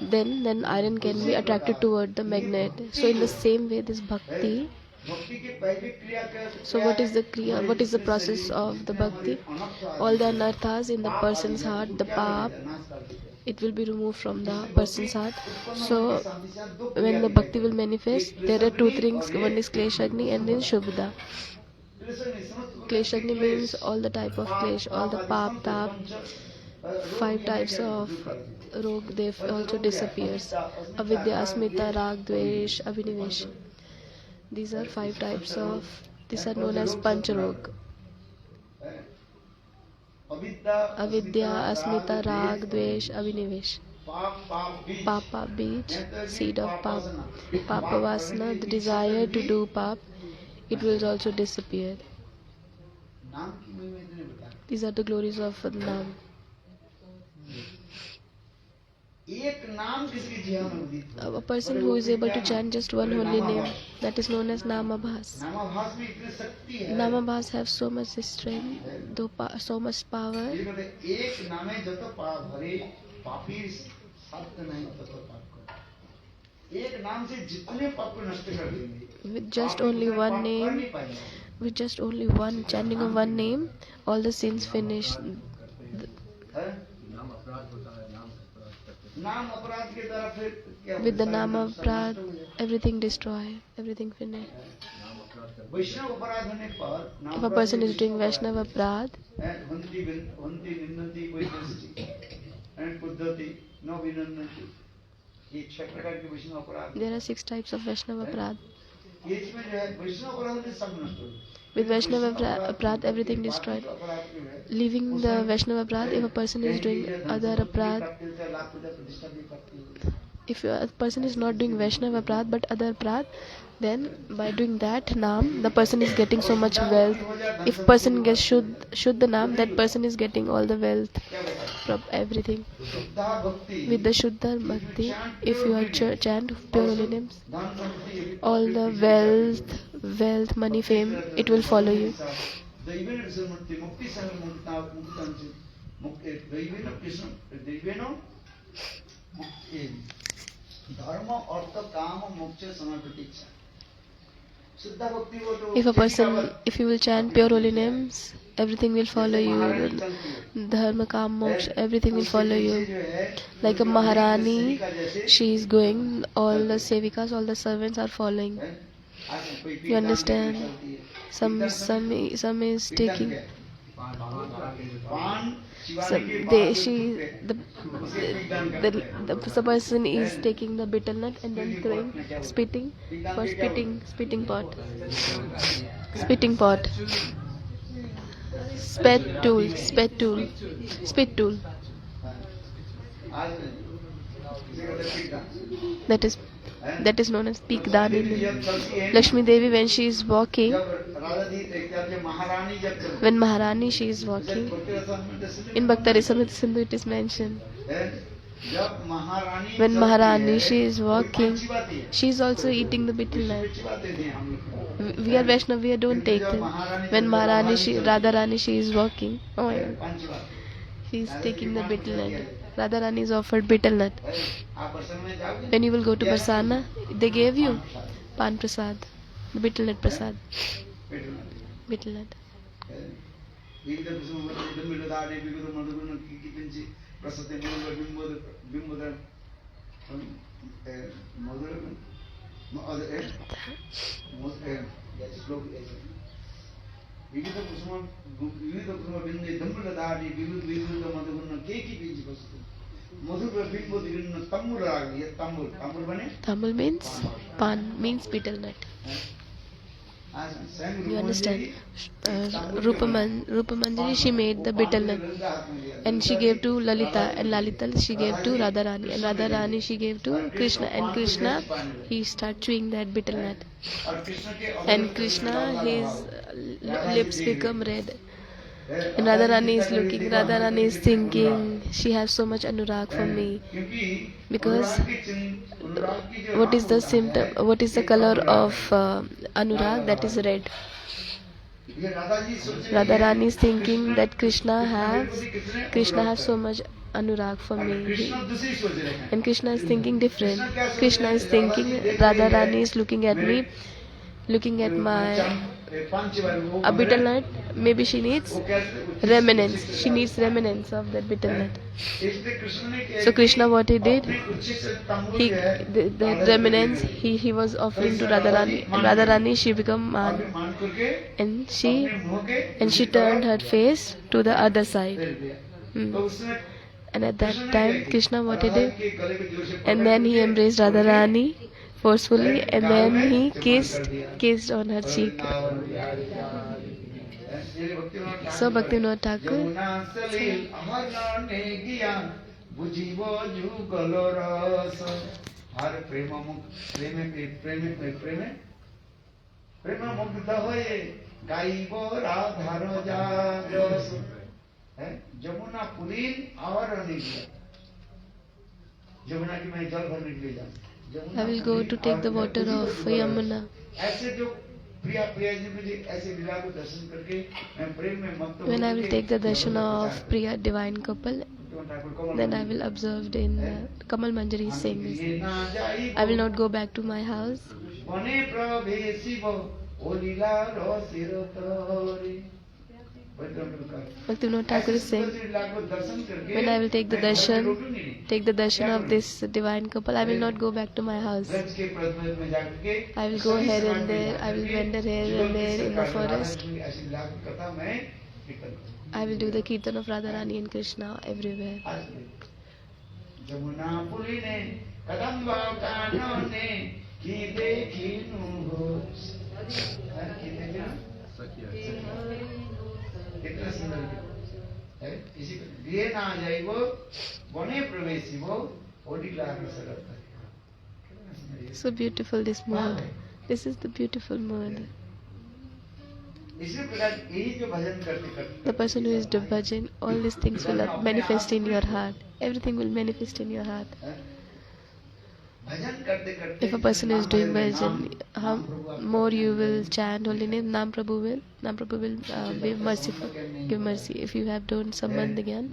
then iron can be attracted toward the magnet. So in the same way, this bhakti. भक्ति की पहली क्रिया क्या So what is the kriya? What is the process of the bhakti? All the anarthas in the person's heart, the pap, it will be removed from the person's heart. So when the bhakti will manifest, there are two things. One is kleshagni and then shubhda. Kleshagni means all the type of klesh, all the pap, tap, 5 types of rog, they also disappears. Avidya, asmita, rag, dvesh, abhinivesh. These are 5 types of, these are known as pancharog. Avidya, asmita, rag, dvesh, abhinivesh. Papa, beach, seed of pap. Papa vasana, the desire to do pap, it will also disappear. These are the glories of Nam. A person who is able to chant just one holy name, that is known as Namabhas. Namabhas have so much strength, so much power. With just only one name, with just only one chanting of one name, all the sins finish. With the Nama Prad, everything destroy, everything finish. If a person is doing Vaishnava Prad, ये 6 प्रकार के वैष्णव अपराध। There are 6 types of Vaishnava Aparad. ये इसमें जो है वैष्णव अपराध में सब नष्ट हो गए। With Vaishnava Aparad, everything destroyed. Leaving the Vaishnava Aparad, if a person is doing other Aparad, if a person is not doing Vaishnava Aparad but other Aparad, then by doing that Naam, the person is getting so much wealth. If person gets Shuddha Naam, that person is getting all the wealth, everything. With the Shuddha Bhakti, if you are chant pure holy names, all the wealth, money, fame, it will follow you. If you will chant pure holy names, everything will follow you. Dharma, Kam, Moksha, everything will follow you. Like a Maharani, she is going, all the sevikas, all the servants are following. You understand? Some is taking. The person is taking the betel nut and then throwing, spitting pot, spit tool. That is known as Pikdani. Lakshmi Devi, when she is walking, when Maharani she is walking, in Bhakta Rasamrita Sindhu it is mentioned. When Maharani she is walking, she is also eating the betel nut. We are Vaishnava, we don't take them. When Maharani Radharani she is walking, oh my God, she is taking the betel nut. Radharani is offered betel nut. When you will go to Barsana, they gave you Pan Prasad, the betel nut Prasad. Betel nut. Tamul means pan, means betel nut. You understand? Rupa Manjari, she made the betel nut and she gave to Lalita, and Lalita she gave to Radharani, and Radharani she gave to Krishna, and Krishna he started chewing that betel nut, and Krishna his lips become red. And Radharani is looking, Radharani is thinking, she has so much anurag for me. Because what is the symptom, what is the color of anurag? That is red. Radharani is thinking that Krishna has so much anurag for me. And Krishna is thinking different. Krishna is thinking, Radharani is looking at me, looking at my betel nut. Maybe she needs remnants. She needs remnants of that betel nut. So Krishna, what he did, the remnants he was offering to Radharani. And Radharani she became man, and she turned her face to the other side. And at that time Krishna, what he did, and then he embraced Radharani forcefully, and then he kissed on her cheek. So Bhaktivinoda Thakur Jamuna पुलीन और जमुना की मैं जल भरने के लिए जाऊं. I will go to take the water of Yamuna. When I will take the darshan of Priya divine couple, then I will observe in Kamal Manjari saying this. I will not go back to my house. Bhaktivinoda Thakur is saying, when I will take the darshan of this divine couple, I will not go back to my house. I will go here and there, I will wander here and there in the forest. I will do the kirtan of Radharani and Krishna everywhere. Jamuna पुली ने कदम कानों ने की देखी नु कितना सुंदर है। इसी गृह ना जाई वो वने प्रवेशी वो ओडी लाग सकता है। So beautiful this mood. This is the beautiful mood. इसी प्रकार यही जो भजन करते करते The person who is doing bhajan, all these things will manifest in your heart. Everything will manifest in your heart. भजन करते करते If a person is doing bhajan, how more you will chant holy name, Nam Prabhu will be merciful, give mercy. If you have done Sambandhagyan,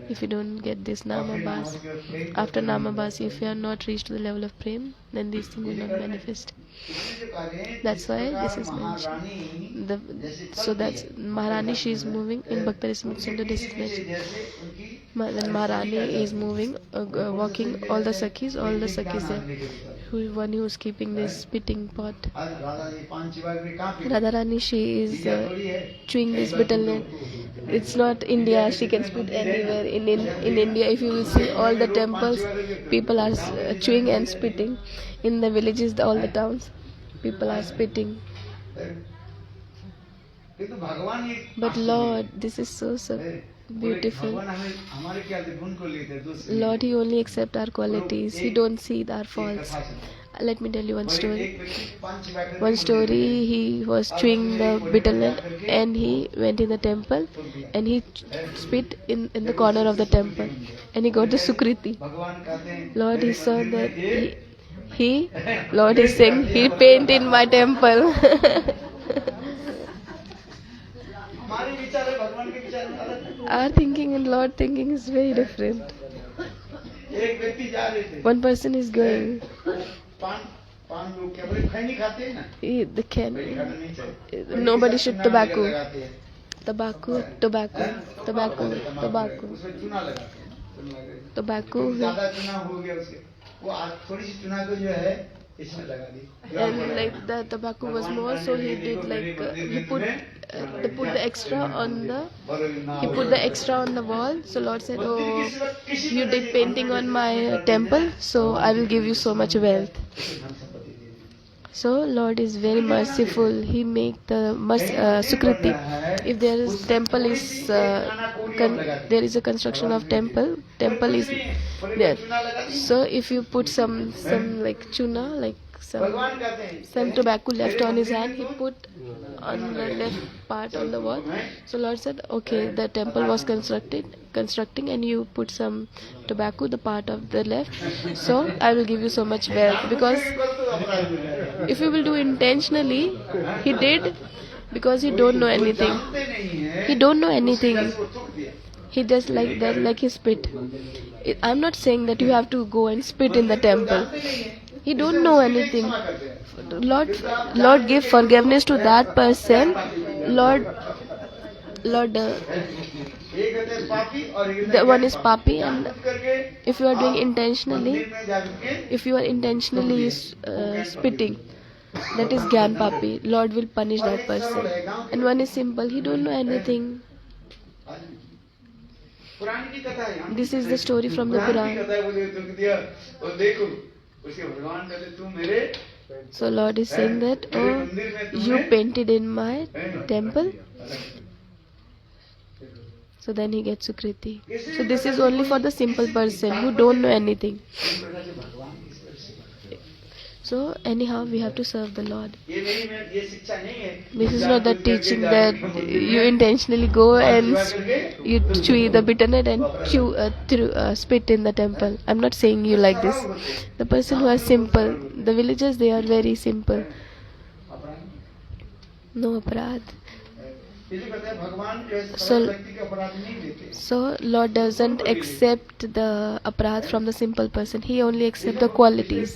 if you don't get this Namabhas, after Namabhas, if you are not reached the level of prem, then these things will not manifest. That's why this is mentioned. So that's Maharani, she is moving in Bhakta Rasamrita Sindhu. This is mentioned. When Maharani is moving, walking, all the Sakhis there. One who is keeping this spitting pot. Radharani, she is chewing this betel nut. It's not India, she can spit anywhere. In India, if you will see all the temples, people are chewing and spitting. In the villages, all the towns, people are spitting. But Lord, this is so beautiful. Lord, He only accepts our qualities. He don't see our faults. Let me tell you one story. One story, he was chewing the betel nut and he went in the temple and he spit in the corner of the temple and he got the Sukriti. Lord, He saw that Lord is saying, He paint in my temple. Our thinking and Lord thinking is very different. One person is going. The can. Nobody should tobacco. Tobacco. And like the tobacco was more, so he did like he put the extra on the wall. So Lord said, "Oh, you did painting on my temple, so I will give you so much wealth." So Lord is very merciful. He make the Sukriti. If there is temple is there is a construction of temple is there. So if you put some like chuna, like some tobacco left on his hand, he put on the left part on the wall. So Lord said, okay, the temple was constructing and you put some tobacco, the part of the left, so I will give you so much wealth. Because if you will do intentionally, he did, because he don't know anything. He does like that, like he spit. I'm not saying that you have to go and spit in the temple. He don't know anything. Lord give forgiveness to that person. Lord, the one is papi, and if you are doing intentionally, spitting, that is Gyan papi. Lord will punish that person. And one is simple, he don't know anything. This is the story from the Quran. So Lord is saying that, oh, you painted in my temple. So then he gets Sukriti. So this is only for the simple person who don't know anything. So anyhow, we have to serve the Lord. This is not the teaching that you intentionally go and you chew the bitter nut and spit in the temple. I'm not saying you like this. The person who are simple, the villagers, they are very simple. No aparadh. So Lord doesn't accept the aparadh from the simple person. He only accepts the qualities.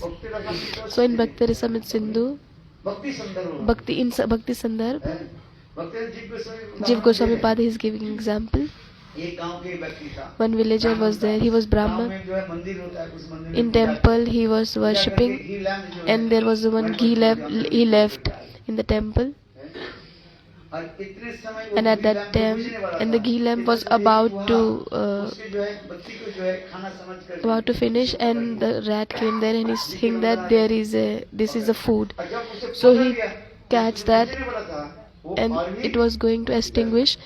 So in Bhakti Rasamrita Sindhu, Bhakti Sandarbh, Jiv Goswami Pada is giving example. One villager was there, he was Brahman. In temple he was worshipping and there was one ghee he left in the temple. और इतने समय वो And at ghee that lamp time, बुझने वाला and the था। ghee lamp was इधर से एक about चूहा to उसके जो है बत्ती को जो है खाना समझ कर about to finish, उसको पकड़ and लिया। the rat came there and he जिसके think बंदर that आ there गए, is a this is a food, और जब उसे so पकड़ he लिया, catch उसको that, बुझने वाला था, वो and और भी it was going to extinguish,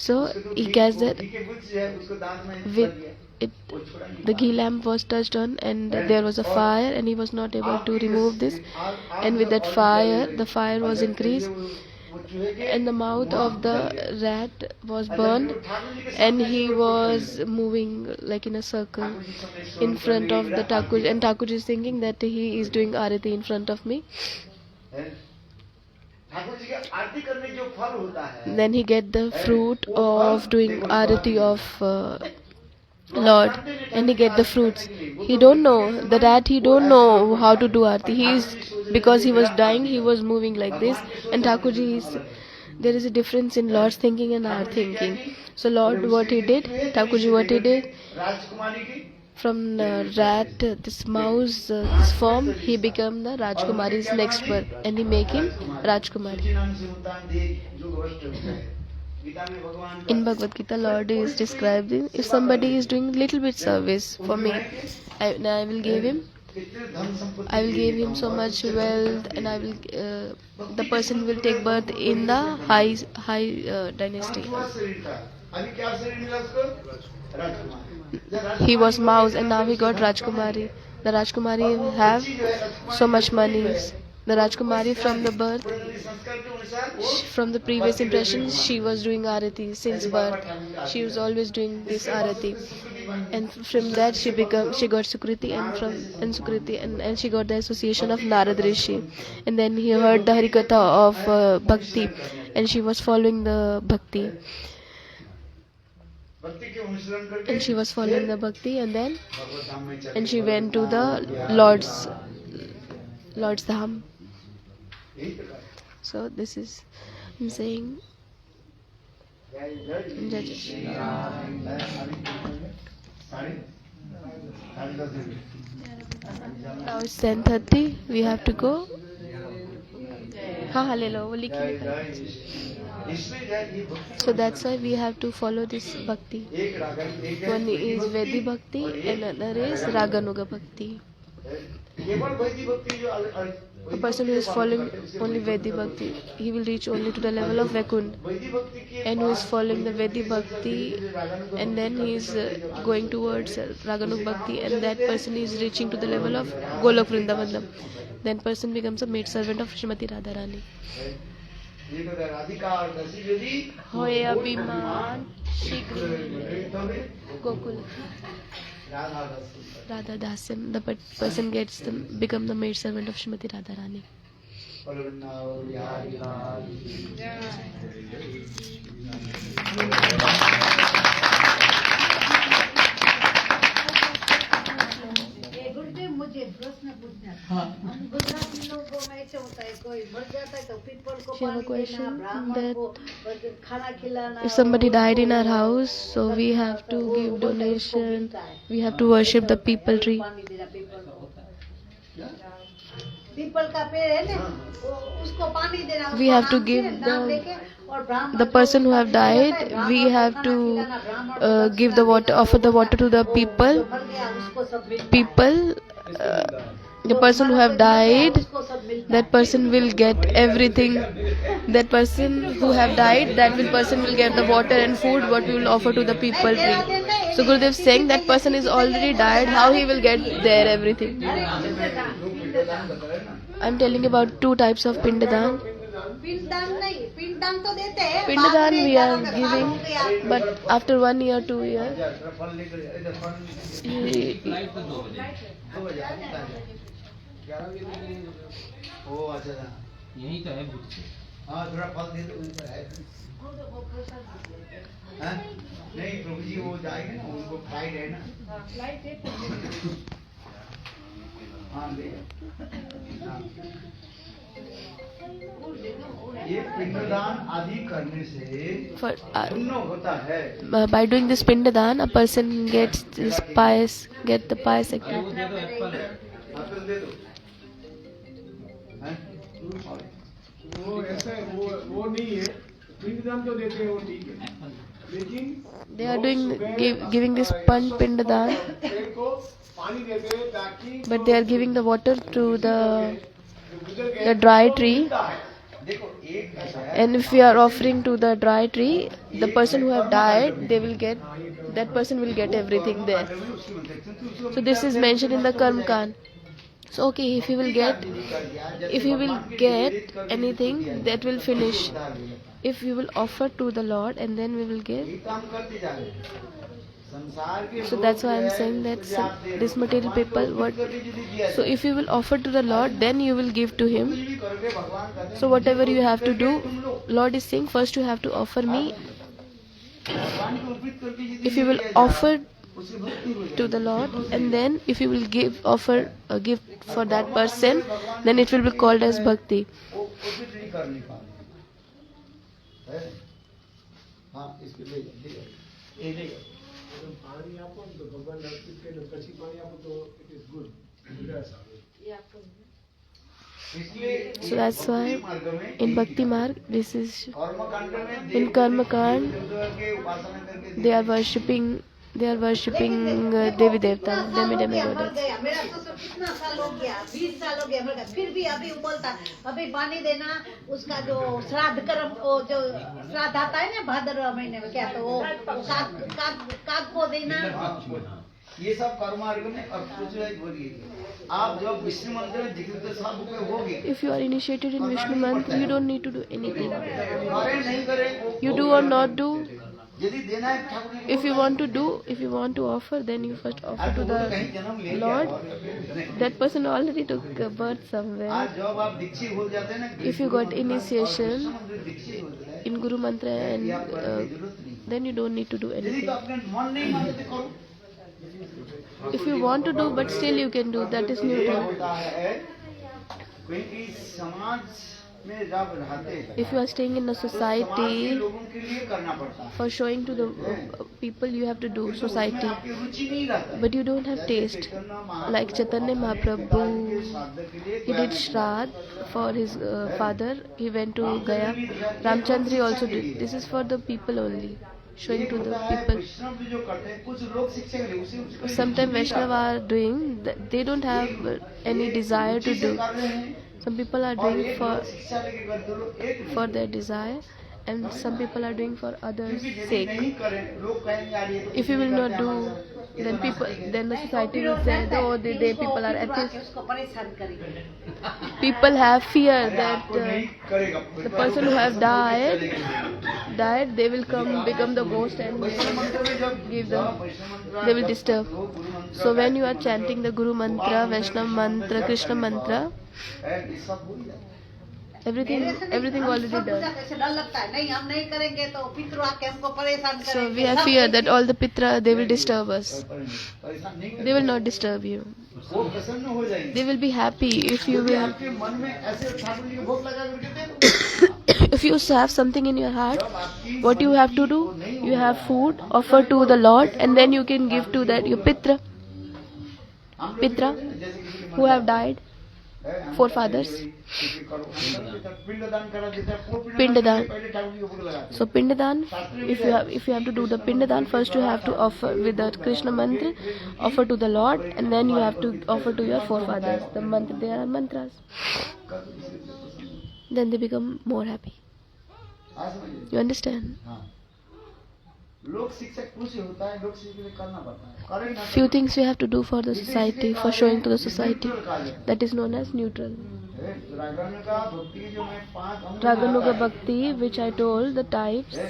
so उसको तो he घी catch वो that घी के बुझ जो है उसको दांत में with पड़ गया, it वो छोड़ा नहीं the पाया। ghee lamp was touched on, and there was a fire and he was not able to remove this, and with that fire the fire was increased, and the mouth of the rat was burned, and he was moving like in a circle in front of the Thakur, and Thakur is thinking that he is doing arati in front of me. Thakur ji के आरती करने जो फल होता है, Then he get the fruit of doing arati of Lord, and he get the fruits. He don't know the rat. He don't know how to do arati. He is, because he was dying. He was moving like this, and Thakurji is. There is a difference in Lord's thinking and our thinking. So Lord, what he did, Thakurji, what he did, राजकुमारी की from rat, this mouse, this form, he became the Rajkumari's next birth, and he make him Rajkumari. सूची नाम से होता है, देख जो अवश्य होता है। गीता में भगवान का- In Bhagavad Gita, Lord is describing, if somebody is doing little bit service for me, I will give him, कितने धन संपत्ति I will के give him so much wealth, and I will, the person will take birth in the high dynasty. भगवान शरीर था। अभी क्या शरीर मिला उसको? राजकुमार। He was mouse, and now he got Rajkumari. The Rajkumari have so much money. The Rajkumari from the birth, पुराने संस्कार के अनुसार वो from the previous impressions, she was doing arati since birth. She was always doing this arati, and from that she got Sukriti, and Sukriti, and she got the association of Narad Rishi, and then he heard the Harikatha of Bhakti, and she was following the Bhakti, भक्ति के अनुसरण करके and she was following the Bhakti, and then भगवत धाम में चले and she गए। went to the Lord's Dham. यही प्रकार। So this is I'm saying. जय जय श्री राम। साढ़े 10 बजे। Now it's 10:30. We have to go. हाँ ले लो वो लिखी। इसमें जय ये भक्ति So that's why we have to follow this bhakti. एक रागन एक है One is वैदिक Vedi bhakti and another is Raganuga bhakti. केवल वैदिक भक्ति जो A person who is following only Vedi bhakti, he will reach only to the level of Vaikunth. वैदिक भक्ति के And who is following the Vedi bhakti, and then he is going towards Raganuk bhakti, and that person is reaching to the level of Golok Vrindavan. Then person becomes a maid servant of Srimati Radharani. ये तो राधिका और दसी यदि होए अभिमान शीघ्र Gokul Radha दसी Radha Dasyam, the person gets become the maid servant of Srimati Radharani. वरुणाव Bihari लाल गुरुदेव मुझे प्रश्न पूछना था। हम गुजराती लोगों में ऐसे होता है, कोई मर जाता है तो पीपल को She have a पानी देना, question ब्राह्मण that को खाना खिलाना। if somebody died in our house, so we have to give donation, we have to worship the people tree. पानी देना पीपल को। पीपल का पेड़ है ना, उसको पानी देना। We have to give the person who have died, we have to give the water, offer the water to the people. The person who have died, that person will get everything. That person who have died, that person will get the water and food what we will offer to the people tree. So Gurudev is saying that person is already died, how he will get there everything. I am telling about two types of Pindadan. पिंडदान नहीं, पिंडदान तो देते हैं। Pindadan we are giving, but after 1 year, 2 years, फल लेकर इधर फल ओ अच्छा यही तो है बुद्ध से। हाँ थोड़ा फल दे दो ऊपर है हाँ? नहीं प्रभु जी वो जाएंगे ना उनको फ्लाइट है ना हाँ ले हाँ। ये पिंडदान आदि करने से for पुण्य होता है by doing this Pindadan, a person gets this get the pious वो activity. दे दो एप्पल। एप्पल दे दो हैं? वो ऐसा वो नहीं है पिंडदान तो देते हैं वो ठीक है, लेकिन They are doing giving this Pindadan, पेड़ को पानी देते हैं ताकि but they are giving the water to the गुजर गए dry tree. देखो एक ऐसा है, And if we are offering to the dry tree, the person who have died, that person will get everything there. उसकी मतलब क्योंकि So this is mentioned in the Karma Kand. So okay, if you will get anything, that will finish. If you will offer to the Lord, and then we will give. ये काम करते जा रहे हैं। संसार के So लोग that's why जो I'm है, saying that मुझे आप दे रहे this हो। material भगवान people, को what? खुद करके यदि दिया So जाए, if you will offer to the Lord, then you will give to कुछ Him. भी करोगे भगवान कहते हैं, So whatever you have to करके do, तुम लो। Lord is saying first you have to offer me. भगवान को अर्पित करके यदि If you will दिया जाए, offer उससे भक्ति हो to जाएगी। the Lord, and then if you will offer a gift for that person, then it will be called as bhakti. वो अर्पित नहीं कर नहीं पा रहे हैं। हाँ, इसको ले जाओ, ले जाओ। ये ले जाओ। पानी आपको तो भगवान अर्पित के પછી પાણી આપો તો ઇટ ઇઝ ગુડ વિલાસ આવે इसलिए So that's why मार्ग में in Bhakti Marg, this is कर्मकांड में in Karma Kand, के उपासना करके they are worshipping Devi Devta, कितना Demi साल हो गया, मर Demigods. गया मेरा ससुर, कितना साल हो गया, 20 साल हो गया मर गया, फिर भी अभी वो बोलता अभी पानी देना, उसका जो श्राद्ध कर्म को जो श्राद्ध आता है ना भाद्रवा महीने में, क्या तो वो काग को देना। ये सब कर्म मार्ग में और कुछ नहीं बोलिए। आप जब विष्णु मंत्र में दिखे तो सब पे होगी। If you are initiated in Vishnu Mantra, you don't need to do anything. करें नहीं करें वो You do or not do, यदि देना है ठाकुर जी को, if you want to do, if you want to offer, then you first offer to तो कहीं the जन्म ले Lord. लिया। That person already took birth somewhere. आज जब आप दीक्षित हो जाते हैं ना, If you got initiation Dixit होते हैं, in Guru Mantra, and आप करने की जरूरत नहीं। then you don't need to do यदि anything. तो अपने मन नहीं मानते करो। If you want to do, but still you can do, that is ये neutral. होता है क्योंकि समाज में जब रहते हैं, If you are staying in a समाज के society, लोगों के लिए करना पड़ता है। for showing to the people, you have to do क्योंकि उसमें society. आपकी रुचि नहीं रहता है। But you don't have taste. Chaitanya Mahaprabhu Like Chaitanya Mahaprabhu, श्राद्ध के लिए he did Shraddh for his father. He went to Gaya. Ramchandri also did. This is for the people only, showing to the people. वैष्णव भी जो करते हैं, कुछ लोग शिक्षा के लिए उसी उसको Sometimes Vaishnava are doing, they don't have any desire to रुचि से do. कर रहे हैं, Some people are और doing एक for लोग शिक्षा लेके करते हैं, लोग एक नहीं। for their desire, and some people are doing for others' क्योंकि यदि sake. नहीं करें, लोग कहेंगे यार ये तो If you कुछ will नहीं not करते do, हमारे साथ, ये then तो people, नास्तिक है। then the society फिर वो will say, कहता है oh, कि they उसको people are पिटवा के atheists. उसको परेशान करेंगे। People have fear अरे that आपको नहीं करेगा, the person who have died, they will come, become the ghost, and वैष्णव मंत्र में जब give them, वैष्णव मंत्र they will जब disturb. लोग गुरु मंत्र So when you are chanting the Guru Mantra, Vaishnava Mantra, Krishna Mantra, ये सब भूल जाते हैं। everything already done. कैसे डर लगता है, नहीं हम नहीं करेंगे तो पितृ आके हमको परेशान So करेंगे। we have सब fear ऐसे- that all the Pitra, they will disturb us. परेशान नहीं They will not disturb you. वो प्रसन्न हो जाएंगे। They will be happy if you यदि will. आपके मन में ऐसे ठाकुर जी को भोग लगा करके दे दो। If you have something in your heart, जब आपकी what you have to do, you have food, offer to the Lord, and then you can give to that your Pitra, हम लोग Pitra, जैसे किसी के मन who have में died, है, हम forefathers. किसी करो, पिंडदान करा देता है, वो पिंडदान. पहले ठाकुर जी को भोग लगाते हैं। So Pindadan, if you have to do the Pindadan, first you have to offer with the Krishna mantra, offer to the Lord, and then you have to offer to your forefathers. The mantra, there are mantras. Then they become more happy. हाँ, समझिए। You understand? हाँ। लोक शिक्षक कुछ होता है, लोक शिक्षक के लिए करना पड़ता है, करें ना Few करें। things we have to do for the society, for showing to the society. That is known as neutral. है, रागानु का भक्ति के जो मैं 5 अंग Raganuga बताया Bhakti, which I told the types. है,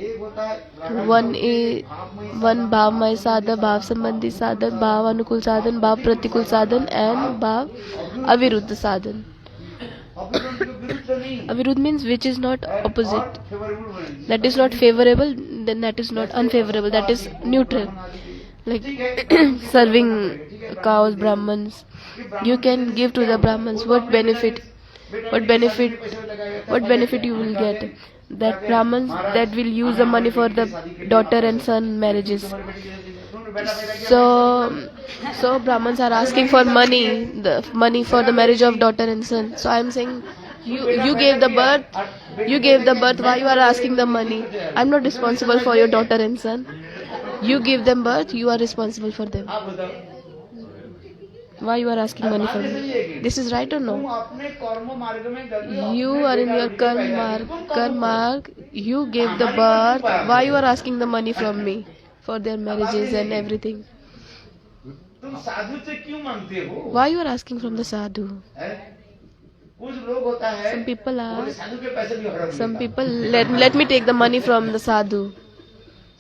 एक होता है रागानु One भक्ति, is भावमयी one साधन, भावमय साधन, भाव संबंधी साधन, भाव अनुकूल साधन, भाव प्रतिकूल साधन, and भाव aviruddha साधन. अभिरुद्ध के विरुद्ध नहीं, Aviruddha means which is not है, opposite. और favorable बने। That is not favorable, then that is not unfavorable, that is neutral. Like serving cows, Brahmans, you can give to the Brahmans. What benefit you will get? That Brahmans that will use the money for the daughter and son marriages. So Brahmans are asking for money, the money for the marriage of daughter and son. So I am saying You gave the birth. You gave the birth. Why you are asking the money? I'm not responsible for your daughter and son. You give them birth. You are responsible for them. आप बताओ, Why you are asking money from बात me? सही है कि This is right or तुम no? अपने कर्म मार्ग में गए हो, You अपने are in बेटा your बेटी पैदा किए, तुम कर्म karma. You gave the birth. Why you are asking the money from me for their marriages and everything? तुम साधु से क्यों मांगते हो? Why you are asking from the sadhu? हैं? कुछ लोग होता है, Some people are. बोले साधु के पैसे भी हड़प Some लेगा। people let me take the money from the sadhu.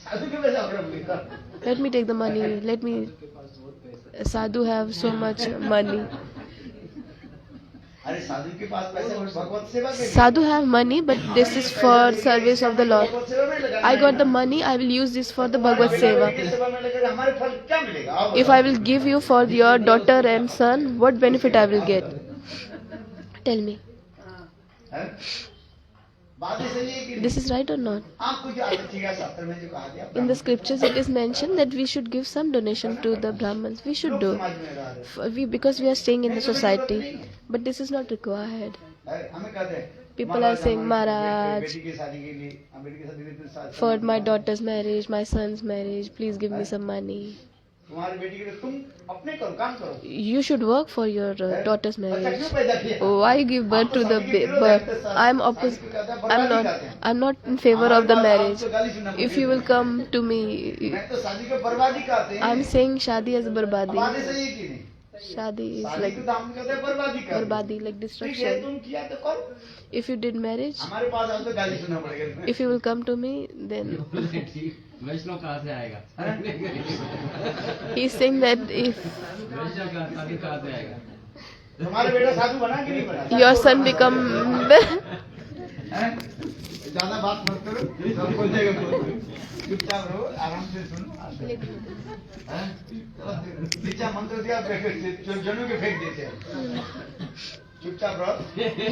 साधु के पैसे हड़प लेगा। Let me take the money. Let me. Sadhu have so much money. अरे साधु के पास पैसे और भगवत सेवा के लिए। Sadhu have money, but this is for service of the Lord. भगवत सेवा में लगाना I got है। the money. I will use this for the हमारे Bhagavad बेटा Seva. बेटी की सेवा में लगे, हमारे फल क्या मिलेगा? आप If बताओ। I will give you for your daughter and son, what benefit I will get? Tell me. हैं? बात ये सही है कि This is right or not? आपको जो आध्यात्मिक शास्त्र में जो कहा गया, In the scriptures, it is mentioned that we should give some donation to the Brahmins. We should लोग do. समाज में रह रहे हैं। Because we are staying in the society. But this is not required. हमें कहते हैं People महाराज, are saying, हमारी "Maharaj, बेटी की शादी के लिए, बेटी की शादी के लिए तो For my daughter's marriage, my son's marriage, please give me some money." तुम्हारी बेटी के लिए तुम अपने करो, काम करो। You should work for your daughter's बच्चा marriage. क्यों पैदा किया? Why give birth to the birth? I'm not in favor of the marriage. If you will come to me, मैं तो शादी को बर्बादी कहते हैं। I'm saying shadi is बात barbadi. ये सही है कि नहीं? Shadi is शादी like को तो हम कहते हैं बर्बादी करते हैं। barbadi, like ठीक है, destruction. तुम किया तो करो। If you did marriage, हमारे पास आओ तो गाली सुनना पड़ेगा। if you will come to me, then वैष्णव कहाँ से आएगा? he's saying that if वैष्णव का शादी कहाँ से आएगा? तुम्हारे बेटा साधु बना कि नहीं बना? your son become हैं? ज्यादा बात मत करो, सब खोल जाएगा बोल। चुपचाप रहो, आराम से सुनो। हैं? नीचा मंत्र दिया, जनों के फेंक देते हैं। चुपचाप रहो।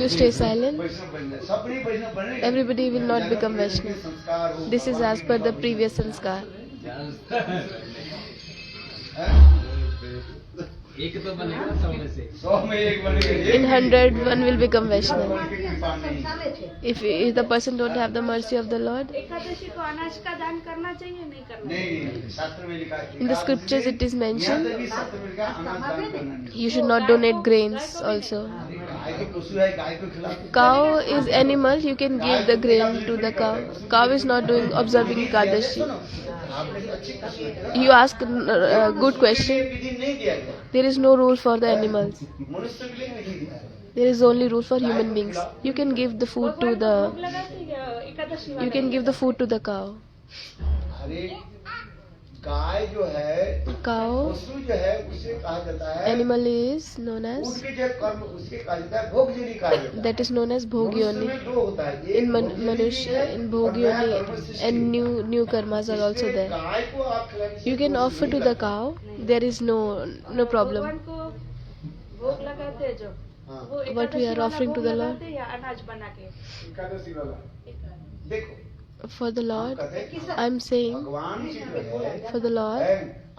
you stay silent, वैष्णव बन जाए, सब नहीं वैष्णव बनेगा। everybody will not become Vaishnav. संस्कार हो, This is as per the previous sanskar. हैं? एक तो बनेगा 100 में से। 100 में एक बनेगा। In 100, one will become Vaishnav. भगवान की कृपा नहीं। साले थे If the person don't have the mercy of the Lord, Ekadashi को अनाज का दान करना चाहिए नहीं करना चाहिए? नहीं, शास्त्र में लिखा है। In the scriptures it is mentioned, यहाँ तक कि शास्त्र में लिखा है, अनाज दान करना नहीं। you should not donate grains also. गाय तो पशु है, गाय को खिलाओ। Cow is animal, you can give the grain to the cow. Cow is not doing observing Ekadashi. आपने तो अच्छी प्रश्न किया। You ask a good question. ये विधि नहीं दिया गया। There is no rule for the animals. मनुष्य के लिए विधि दिया है। There is only rule for human beings. You can give the food to भोग the लगाते हैं एकादशी वाला। you can give the food to the cow. अरे गाय जो है, Cow पशु जो है, उसे कहा जाता है, animal is known as उसके जो कर्म उसके कहा जाता है भोगजनी कहा जाता है। that is known as मनुष्य bhogyoni. में दो होता है, एक In भोगजनी Manushya, है in और नया कर्म bhogyoni सृष्टि and होता है। new karmas are also इसलिए there. गाय को आप खिलाने से You can दोष offer नहीं to the लगता। cow. There is no problem. भगवान को भोग लगाते हैं जो हाँ। वो What we एकादशी are वाला offering to भोग the Lord? लगाते हैं या अनाज बना के? एकादशी वाला देखो, For the हम Lord, कहते हैं, I'm saying भगवान से जो है, for the Lord,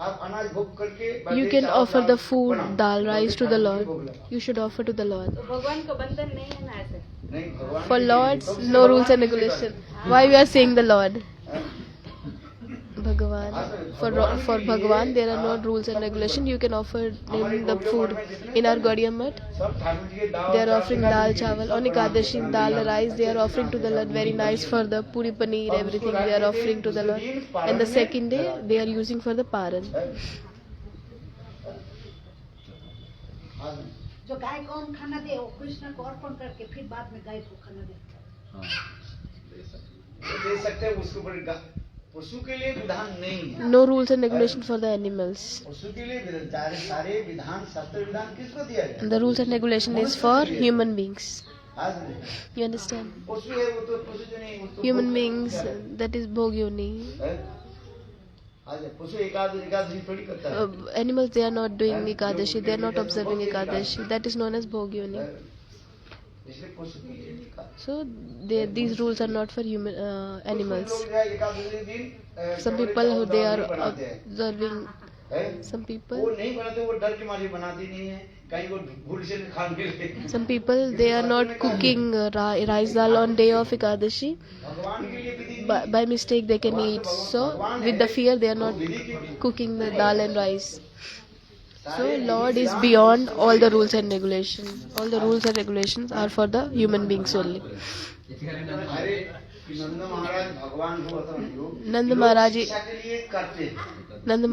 आप अनाज भोग करके you बड़े can चावल offer the दाल food, बनाओ, dal, rice to the भोग Lord. लगाओ। You should offer to the Lord. तो भगवान को बंधन नहीं है ना ऐसे? नहीं, भगवान For की Lords, विधि, no भगवान rules and की विधि regulation. करते Why we are saying the Lord? हैं। Bhagavan. For Bhagavan, there are no rules and regulation. You can offer him the food. In our Gaudiya Math, सब ठाकुर जी के दाल they are चावल offering खिला dal दीजिए, chawal. सब On बना Ekadashi, दीजिए, dal बना rice, they are दीजिए, offering to the Lord. Very nice for the puri paneer, और everything उसको they are रख offering देते to the हैं, Lord. दूसरे दिन And the पारण second day, में they are using for the paran. हाँ, जो गाय को हम खाना दे वो कृष्ण को अर्पण करके फिर बाद में गाय को खाना दे। दे सकते हैं, उसके ऊपर पशु के लिए विधान नहीं है। No rules and regulation for the animals. पशु के लिए सारे विधान शास्त्र विधान किसको दिया गया? The rules and regulation is for human beings. हाँ, समझे? You understand? पशु है, वो तो पशु जो नहीं, वो तो Human भोग beings, करता है। that is bhogyoni. है? हाँ जी, पशु एकादशी थोड़ी करता है। Animals, they are not doing Ekadashi. They are not observing Ekadashi. That is known as bhogyoni. है? इसलिए पशु के लिए नहीं कहा। So these rules are not for human कुछ animals. लोग जो है एकादशी दिन Some कपड़े people who चावल they दाल are नहीं बनाते हैं। observing है Some वो people, नहीं बनाते, वो डर के मारे बनाती नहीं है, कहीं वो भूल से खाने लगे। some people, they are not cooking rice dal on day of Ekadashi. भगवान के लिए विधि By mistake they can eat. So with the fear they are not cooking the dal and rice. So Lord is beyond all the rules and regulations. All the rules and regulations are for the human beings only. अरे नंद महाराज भगवान को Nanda Maharaj, शिक्षा के लिए करते हैं। Nanda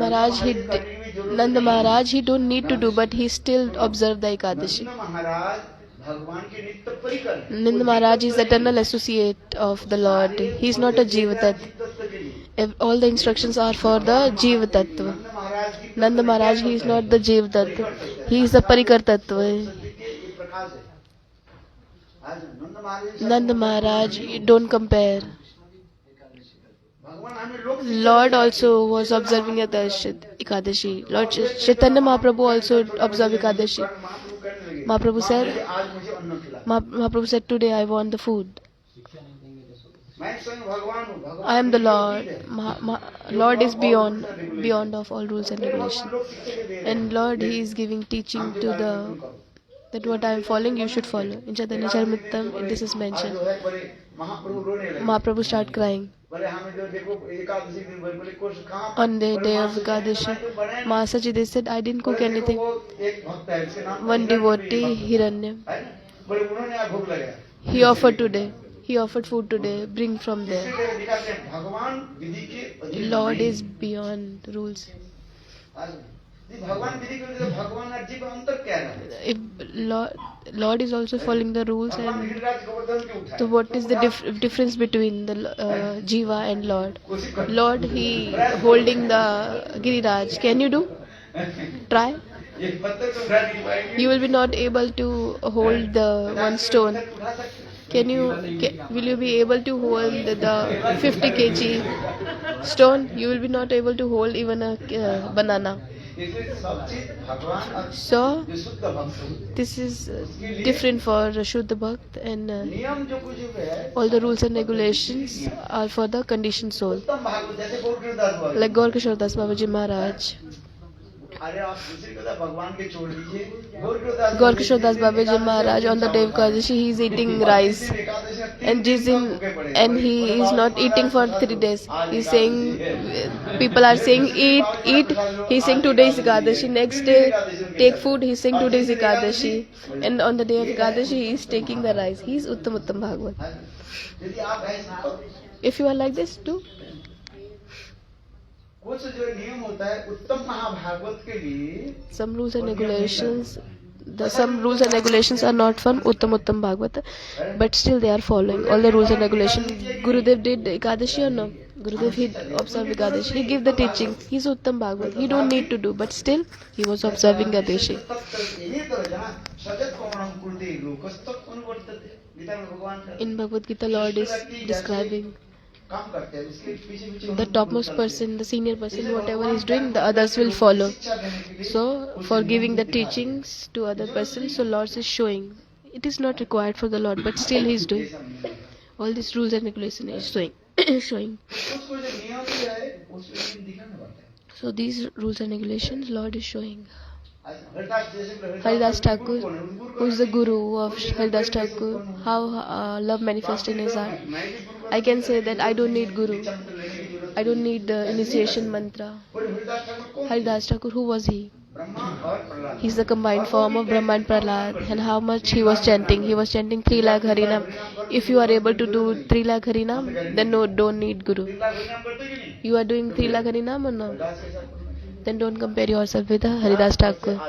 Maharaj, he don't need to do, but he still observe the Ekadashi. नंद महाराज भगवान के नित्य परिकर हैं। Nanda Maharaj is eternal associate of the Lord. He is not a Jiva Tattva. तत्व के लिए All the instructions are for the Jiva Tattva. नंद महाराज की Nanda Maharaj, he is not the Jiva Tattva. He is the Parikar Tattva. सत्य के ये प्रकाश है। आज नंद महाराज Nanda Maharaj, don't compare. भगवान हमें लोग Lord also was observing Ekadashi. Lord Chaitanya Mahaprabhu also observed Ekadashi. महाप्रभु कहने लगे, Mahaprabhu said, आज मुझे अन्न खिला। Mahaprabhu said, today I want the food. मैं स्वयं भगवान हूँ, भगवान I am the मुझे Lord. है। Lord is beyond of all rules and भगवान regulations. लोग शिक्षा के दे रहे हैं। And Lord, He is giving teaching to the that what I am following, you should follow. In Chaitanya Charitamrita, this is आज mentioned. जो है बड़े महाप्रभु रोने लगे। Mahaprabhu start crying. बोले हमें जो देखो एकादशी दिन भर बोले कुछ कहाँ On the बोले day माँ of से Ekadashi, बनाए तो बनाए नहीं। Mahasaji, they said, I didn't cook बोले देखो anything. वो एक भक्त है, इसके नाम One devotee, Hiranya, है ना? बोले उन्होंने यहाँ भोग लगाया। he offered today. He offered food today. Bring from there. इसीलिए दिखाते हैं भगवान विधि के अधीन Lord नहीं। is beyond rules. आज जी भगवान विधि के अधीन, भगवान और जीव में अंतर क्या है? If Lord is also following the rules, भगवान and गिरिराज गोवर्धन क्यों उठाए? so what is the difference between the Jiva and Lord? कोशिश करो। Lord, he holding the Giriraj. Can you do? Try. ये पत्थर तो उठा नहीं पाएंगे। You will be not able to hold the one stone. उठा सकते हैं। Will you be able to hold the 50 kg stone? You will be not able to hold even a banana. इसलिए सब चीज भगवान और So जो शुद्ध भक्त हैं। this is different for Shuddha Bhakt, and नियम जो कुछ भी है all the rules and regulations are for the conditioned soul. उत्तम भागवत जैसे गौरकृदास बाबा। Like Gaur Kishore Das Babaji Maharaj. अरे आप दूसरी कथा भगवान के छोड़ दीजिए। गौरकृदास Gaur Kishore Das Babaji Maharaj on the day of Ekadashi, he is eating rice. And he is not eating for 3 days. He's saying, people are saying eat. He's saying today is Ekadashi. Next day take food. He's saying today is Ekadashi. And on the day of Ekadashi he is taking the rice. He is Uttam Bhagavad. यदि आप ऐसा तो If you are like this, do. कुछ जो नियम होता है उत्तम महाभागवत के लिए Some rules and regulations. Some rules and regulations are not from Uttam Bhagavata, but still they are following all the rules and regulations. Gurudev did Ekadashi or no? Gurudev, he observed Ekadashi. He gave the teaching. He's Uttam Bhagavat. He don't need to do, but still he was observing Ekadashi. In Bhagavad Gita, Lord is describing the topmost person, the senior person, whatever he's doing, the others will follow. So, for giving the teachings to other persons, so Lord is showing. It is not required for the Lord, but still he's doing. All these rules and regulations is showing. showing. So these rules and regulations, Lord is showing. Haridas Thakur, who is the guru of Haridas Thakur, how love manifests in his heart. I can say that I don't need guru. I don't need the initiation mantra. Haridas Thakur, who was he? He is the combined form of Brahma and Prahlad. And how much he was chanting? He was chanting 3 lakh Harinam. If you are able to do 3 lakh Harinam, then no, don't need guru. You are doing 3 lakh Harinam or no? Then don't compare yourself with Haridas Thakur.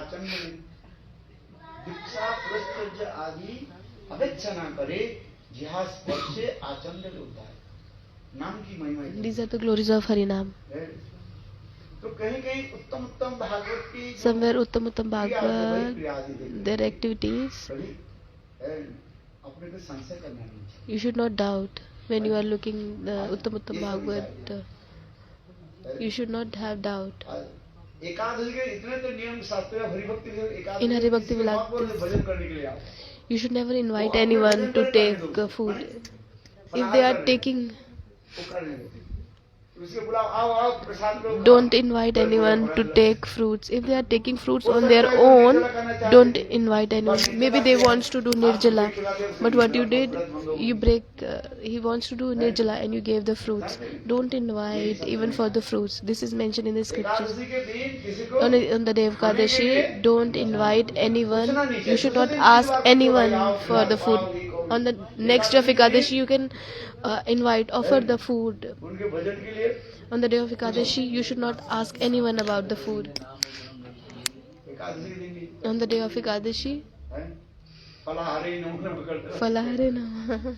These are the glories of Harinam. Somewhere Uttam Bhagavad, their activities, you should not doubt when you are looking the Uttam Bhagavad. You should not have doubt. In Hari Bhakti Vilaktis, you should never invite anyone to take food. If they are taking, उसके बुलाओ, आओ आओ प्रसाद लो। Don't invite anyone to take fruits. If they are taking fruits on their own, don't invite anyone. Maybe they wants to do nirjala, but what you did, you break. He wants to do nirjala and you gave the fruits. Don't invite even for the fruits. This is mentioned in the scriptures. Ekadashi के दिन किसी को On the day of Kadashi, don't invite anyone. You should not ask anyone for the food. On the next day of Ekadashi, you can offer the food. उनके भजन के लिए On the day of Ekadashi, you should not ask anyone about the food. Ekadashi के दिन भी, On the day of Ekadashi, हैं? फलाहारी नमूना पकड़ते हैं। Falahare Namaha.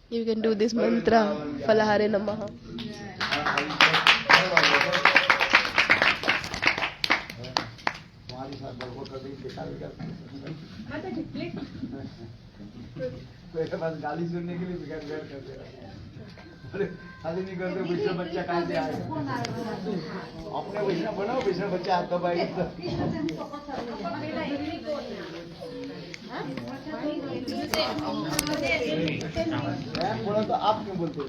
You can do this mantra, Falahare Namaha. हमारे साथ बड़बड़ कर देंगे, बेकार बेकार। मेरे पास गाली सुनने के लिए बेकार बेकार करते हैं। अरे खाली नहीं करते, वैष्णव बच्चा कहाँ से आएगा? अपने वैष्णव बनाओ, वैष्णव बच्चा आता भाई। बोला तो आप क्यों बोलते हो?